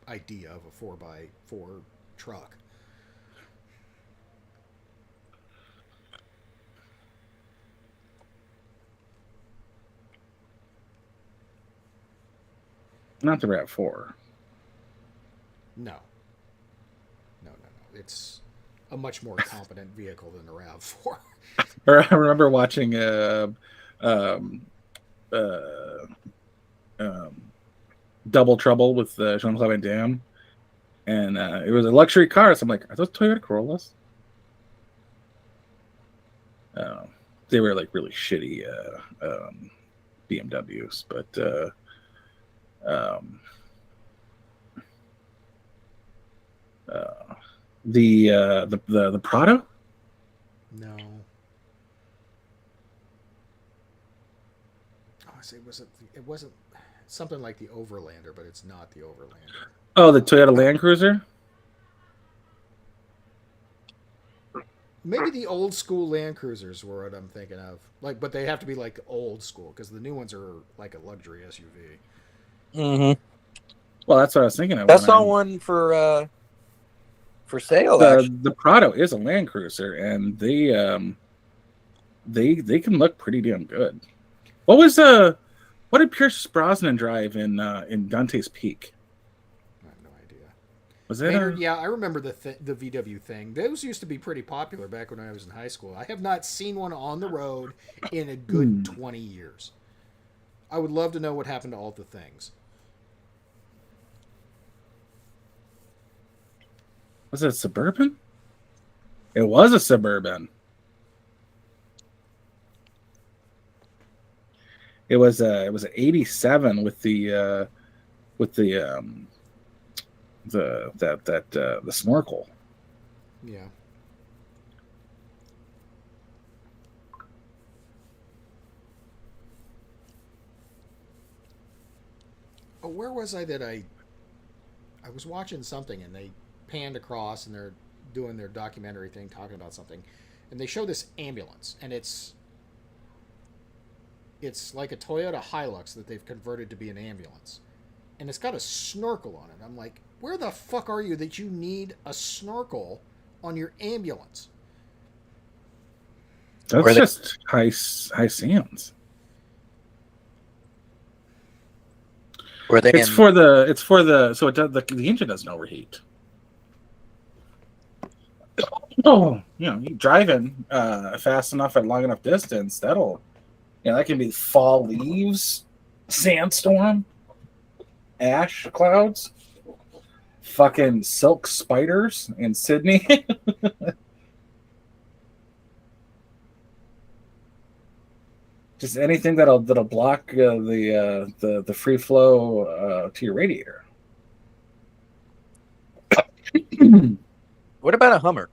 idea of a 4x4 truck. Not the RAV4. No. It's a much more competent vehicle than the RAV4. I remember watching um, Double Trouble with Jean-Claude Van Damme, and it was a luxury car. So I'm like, are those Toyota Corollas? They were like really shitty BMWs, but the Prado. No. Oh, I say it wasn't something like the Overlander, but it's not the Overlander. Oh, the Toyota Land Cruiser. Maybe the old school Land Cruisers were what I'm thinking of. Like, but they have to be like old school because the new ones are like a luxury SUV. Mm-hmm. Well, that's what I was thinking of. I saw one for sale. Actually, The Prado is a Land Cruiser, and they can look pretty damn good. What did Pierce Brosnan drive in Dante's Peak? I have no idea. Was it Maynard, yeah, I remember the VW thing. Those used to be pretty popular back when I was in high school. I have not seen one on the road in a good 20 years. I would love to know what happened to all the things. Was it a Suburban? It was a Suburban. It was an '87 with the snorkel. Yeah. Oh, where was I that I was watching something and they panned across and they're doing their documentary thing talking about something and they show this ambulance and it's It's like a Toyota Hilux that they've converted to be an ambulance. And it's got a snorkel on it. I'm like, where the fuck are you that you need a snorkel on your ambulance? That's just high sands. It's for the so it does the engine doesn't overheat. Oh, you know, you driving fast enough at long enough distance, that'll, you know, that can be fall leaves, sandstorm, ash clouds, fucking silk spiders in Sydney. Just anything that'll block the free flow to your radiator. What about a Hummer,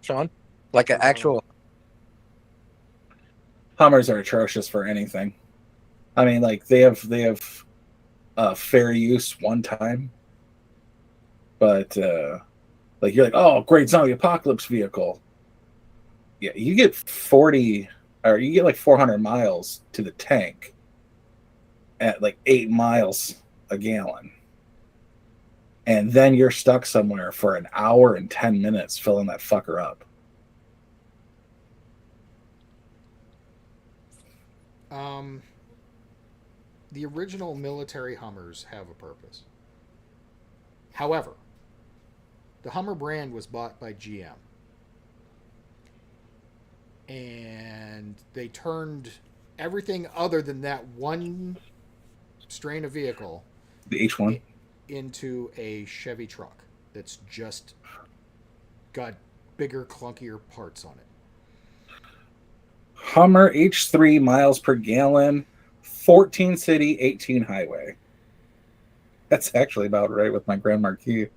Sean? Like an actual Hummers are atrocious for anything. I mean, like they have fair use one time, but like you're like, oh, great zombie apocalypse vehicle. Yeah, you get 40. Or you get like 400 miles to the tank at like 8 miles a gallon. And then you're stuck somewhere for an hour and 10 minutes filling that fucker up. The original military Hummers have a purpose. However, the Hummer brand was bought by GM. And they turned everything other than that one strain of vehicle, the H1, into a Chevy truck that's just got bigger, clunkier parts on it. Hummer H3 miles per gallon, 14 city, 18 highway. That's actually about right with my Grand Marquis.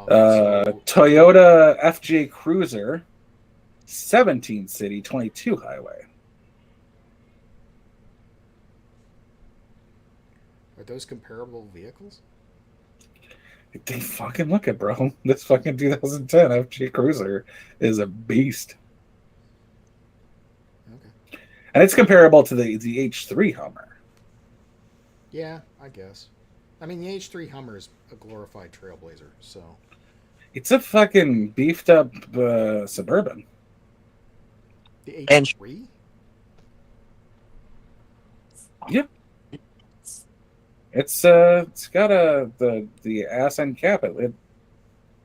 Toyota FJ Cruiser, 17 city, 22 highway. Are those comparable vehicles? They fucking look it, bro. This fucking 2010 FJ Cruiser is a beast. Okay. And it's comparable to the H3 Hummer. Yeah, I guess. I mean, the H3 Hummer is a glorified Trailblazer, so... It's a fucking beefed up Suburban. The H3? Yeah. It's got the ass end cap. It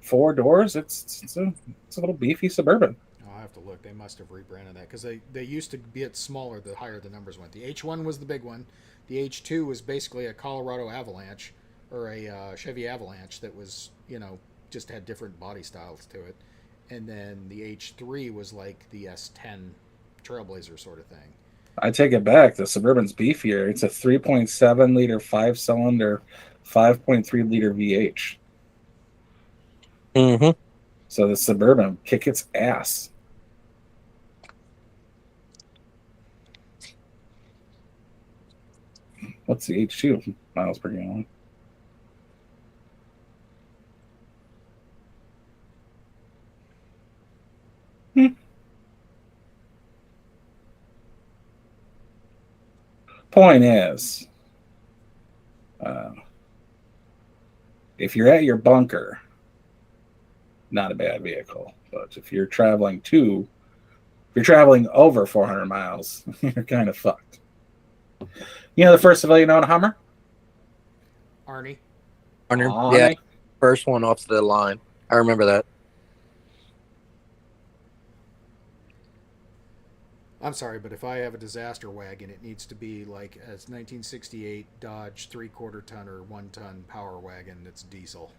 4 doors. It's a little beefy Suburban. I'll have to look. They must have rebranded that because they used to be it smaller the higher the numbers went. The H1 was the big one. The H2 was basically a Colorado Avalanche or a Chevy Avalanche that was, you know, just had different body styles to it. And then the H3 was like the S10 Trailblazer sort of thing. I take it back. The Suburban's beefier. It's a 3.7 liter 5-cylinder, 5.3 liter VH. Mm-hmm. So the Suburban kick its ass. What's the H2 miles per gallon? Point is, if you're at your bunker, not a bad vehicle. But if you're traveling over 400 miles, you're kind of fucked. You know the first civilian owned Hummer? Arnie. Yeah, first one off the line. I remember that. I'm sorry, but if I have a disaster wagon, it needs to be like a 1968 Dodge 3/4 ton or 1 ton power wagon that's diesel.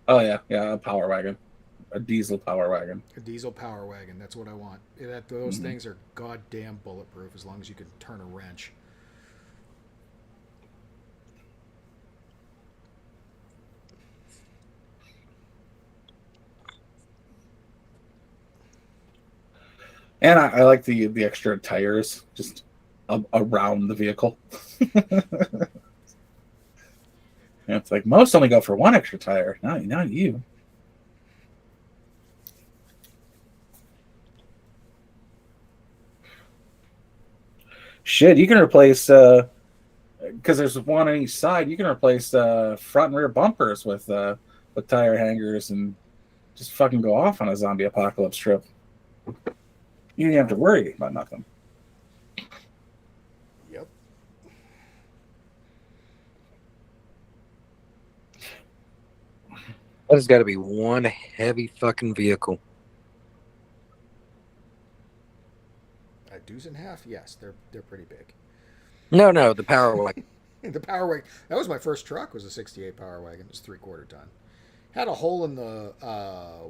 Oh yeah, a power wagon, a diesel power wagon. A diesel power wagon. That's what I want. Those things are goddamn bulletproof as long as you can turn a wrench. And I like the extra tires just around the vehicle. It's like most only go for 1 extra tire. Not you. Shit, you can replace because there's one on each side. You can replace front and rear bumpers with tire hangers and just fucking go off on a zombie apocalypse trip. You don't have to worry about nothing. Yep. That has got to be one heavy fucking vehicle. A deuce and a half? Yes, they're pretty big. No, the power wagon. The Power Wagon. That was my first truck. Was a '68 Power Wagon. It was 3/4 ton. Had a hole in the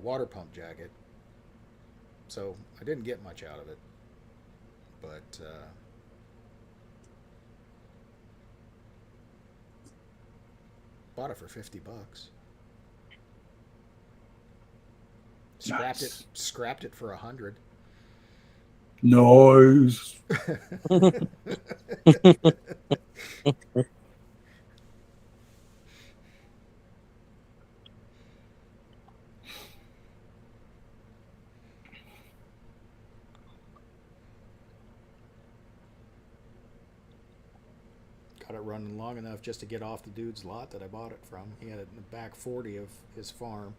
water pump jacket, so I didn't get much out of it. But bought it for $50. Scrapped it for $100. Nice. Got it running long enough just to get off the dude's lot that I bought it from. He had it in the back 40 of his farm.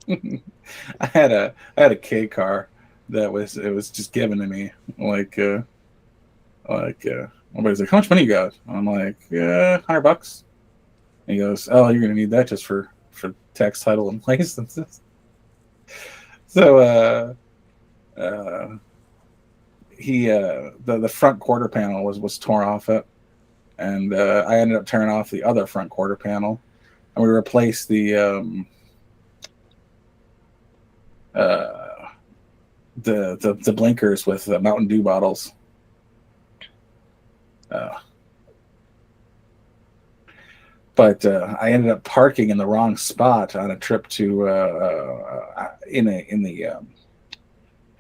I had a K car that was just given to me everybody's like, how much money you got? I'm like, $100. And he goes, oh, you're gonna need that just for tax, title, and licenses. So he the front quarter panel was torn off it, and I ended up tearing off the other front quarter panel, and we replaced the blinkers with Mountain Dew bottles. But I ended up parking in the wrong spot on a trip to at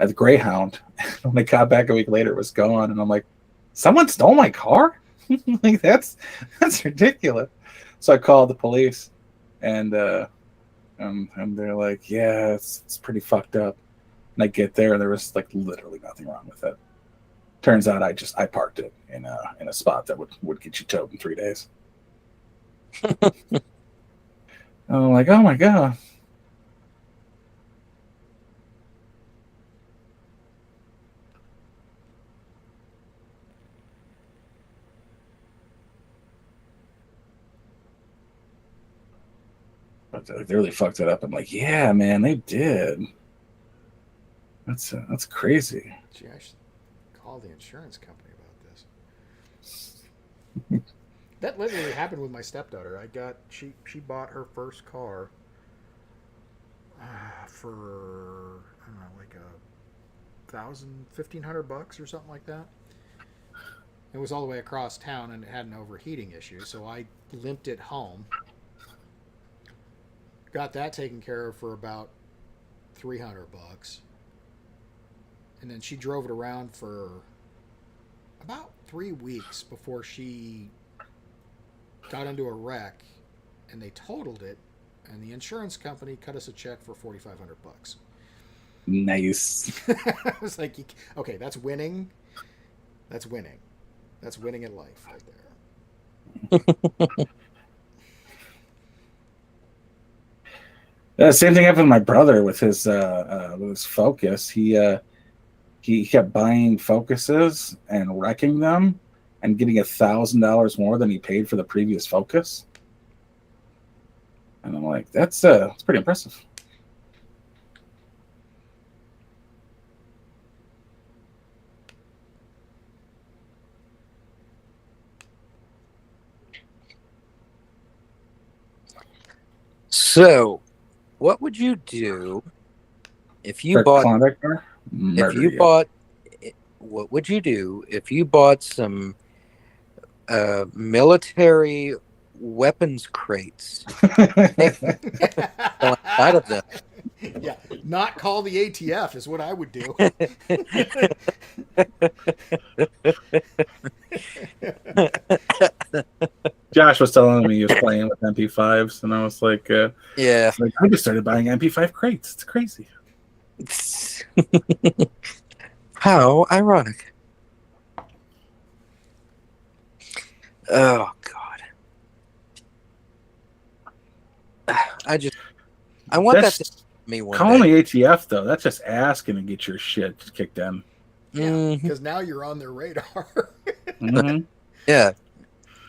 the Greyhound. When I got back a week later, it was gone, and I'm like, someone stole my car? Like that's ridiculous. So I called the police, and they're like, yeah, it's pretty fucked up. And I get there, and there was like literally nothing wrong with it. Turns out I parked it in a spot that would get you towed in 3 days. I'm like, oh my god. But they really fucked it up. I'm like, yeah, man, they did. That's crazy. Gee, I should call the insurance company about this. That literally happened with my stepdaughter. She bought her first car for I don't know, like $1,500 or something like that. It was all the way across town, and it had an overheating issue, so I limped it home. Got that taken care of for about $300. And then she drove it around for about 3 weeks before she got into a wreck, and they totaled it, and the insurance company cut us a check for $4,500. Nice. I was like, okay, that's winning. That's winning. That's winning at life right there. Same thing happened with my brother with his Focus. He kept buying Focuses and wrecking them and getting $1,000 more than he paid for the previous Focus. And I'm like, that's pretty impressive. So, what would you do if you bought? What would you do if you bought some military weapons crates out of them? Yeah, not call the ATF is what I would do. Josh was telling me he was playing with MP5s, and I was like, yeah. I just started buying MP5 crates. It's crazy. How ironic. Oh God. I want that to That's be me one calling day. the ATF though. That's just asking to get your shit kicked in. Yeah, Mhm. because now you're on their radar. Mm-hmm. Yeah.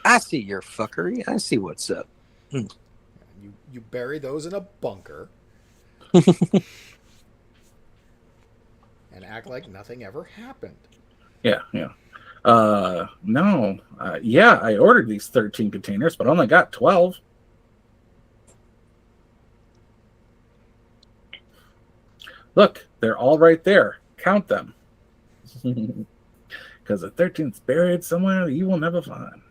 I see your fuckery. I see what's up. You bury those in a bunker and act like nothing ever happened. Yeah, yeah. No. Yeah, I ordered these 13 containers, but only got 12. Look, they're all right there. Count them. Because the 13th's buried somewhere you will never find.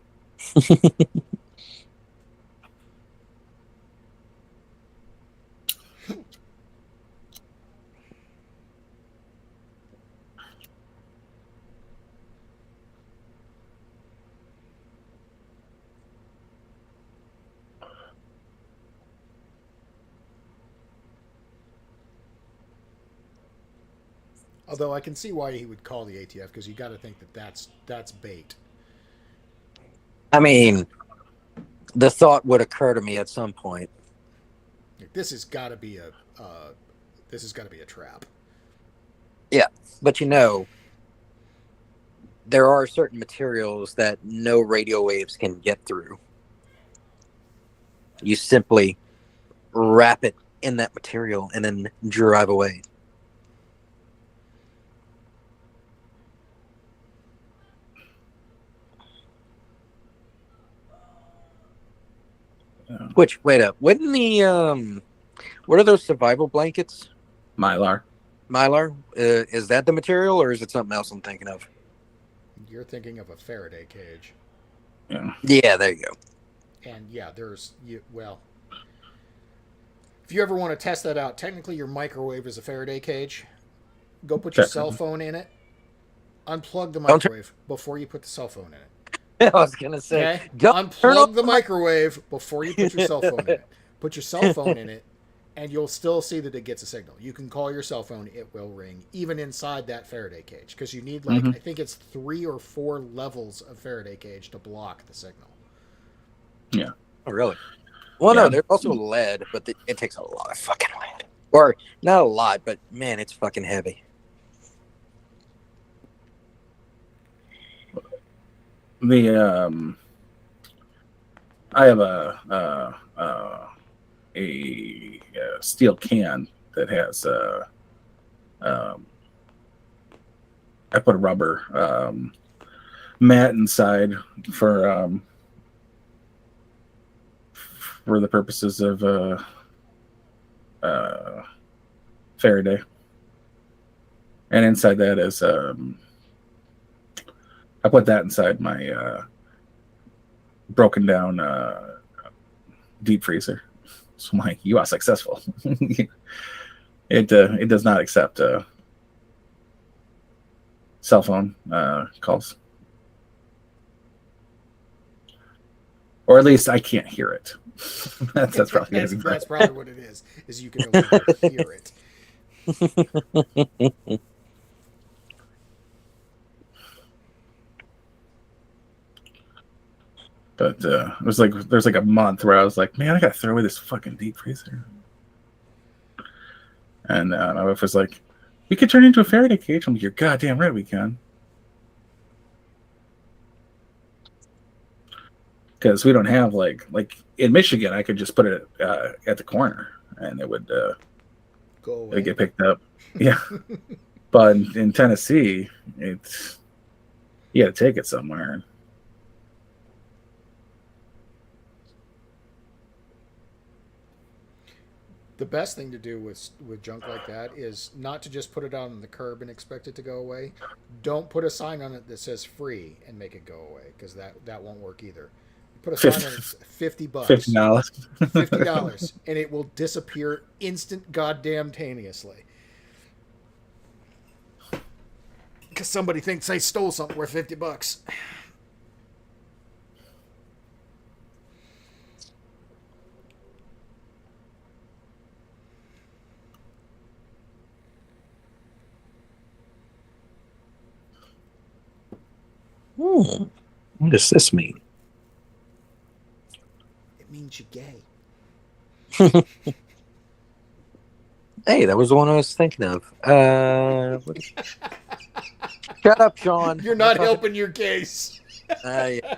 Although I can see why he would call the ATF, because you got to think that that's bait. I mean, the thought would occur to me at some point. Like, this has got to be a trap. Yeah, but there are certain materials that no radio waves can get through. You simply wrap it in that material and then drive away. Yeah. Which, wait up, wouldn't what are those survival blankets? Mylar. Mylar? Is that the material, or is it something else I'm thinking of? You're thinking of a Faraday cage. Yeah. Yeah, there you go. And yeah, well, if you ever want to test that out, technically your microwave is a Faraday cage. Go put your cell phone in it. Unplug the microwave before you put the cell phone in it. I was gonna say, Okay? don't turn off Unplug the microwave before you put your cell phone in it. Put your cell phone in it, and you'll still see that it gets a signal. You can call your cell phone, it will ring, even inside that Faraday cage, because you need, like, I think it's 3 or 4 levels of Faraday cage to block the signal. Yeah. Oh, really? Well, no, there's also lead, but it takes a lot of fucking lead. Or, not a lot, but man, it's fucking heavy. I have a steel can that has I put a rubber mat inside for the purposes of Faraday, and inside that is I put that inside my broken down deep freezer. So I'm like, you are successful. It does not accept cell phone calls, or at least I can't hear it. that's probably that's probably what it is. Is you can no longer hear it. But it was like there's like a month where I was like, man, I gotta throw away this fucking deep freezer. And my wife was like, we could turn it into a Faraday cage. I'm like, you're goddamn right we can. Because we don't have like in Michigan, I could just put it at the corner and it would Go away. get picked up. Yeah. But in Tennessee, it's you got to take it somewhere. The best thing to do with junk like that is not to just put it out on the curb and expect it to go away. Don't put a sign on it that says free and make it go away, because that won't work either. Put a sign on it, it's $50. $50. $50, and it will disappear instant goddamn taneously. Because somebody thinks they stole something worth $50. What does this mean? It means you're gay. Hey, that was the one I was thinking of. Shut up, Sean. You're not helping your case. Yeah.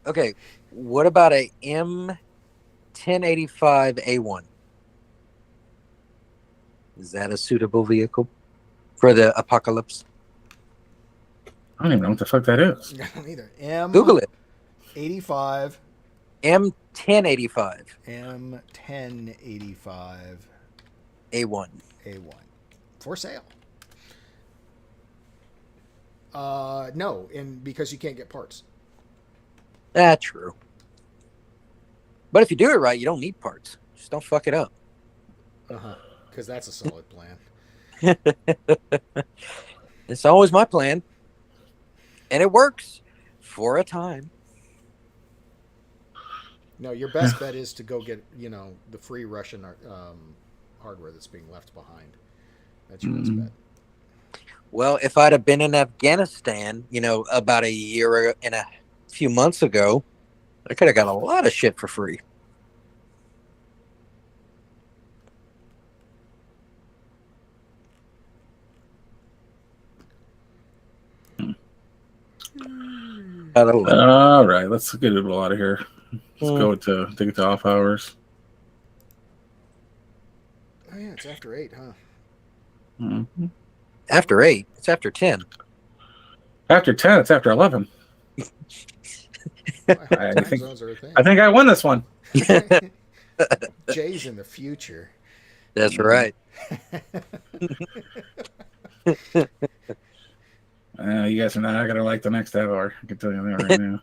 Okay, what about a M1085A1? Is that a suitable vehicle for the apocalypse? I don't even know what the fuck that is. I don't either. Google it. 85. M1085 M1085 A1. A1 for sale. No, and because you can't get parts. That's true. But if you do it right, you don't need parts. Just don't fuck it up. Because that's a solid plan. It's always my plan. And it works for a time. No, your best bet is to go get, the free Russian hardware that's being left behind. That's your best bet. Well, if I'd have been in Afghanistan, about a year and a few months ago, I could have got a lot of shit for free. All right, let's get it out of here. Let's take it to off hours. Oh yeah, it's after 8, huh? After 8, it's after 10. After 10, it's after 11. I think I won this one. Jay's in the future. That's right. You guys are not going to like the next hour. I can tell you that right now.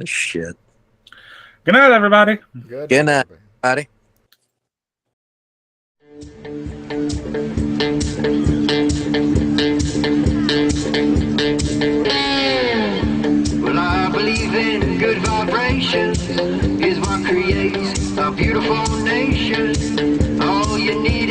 Shit. Good night, everybody. Good night, everybody. Well, I believe in good vibrations is what creates a beautiful nation. All you need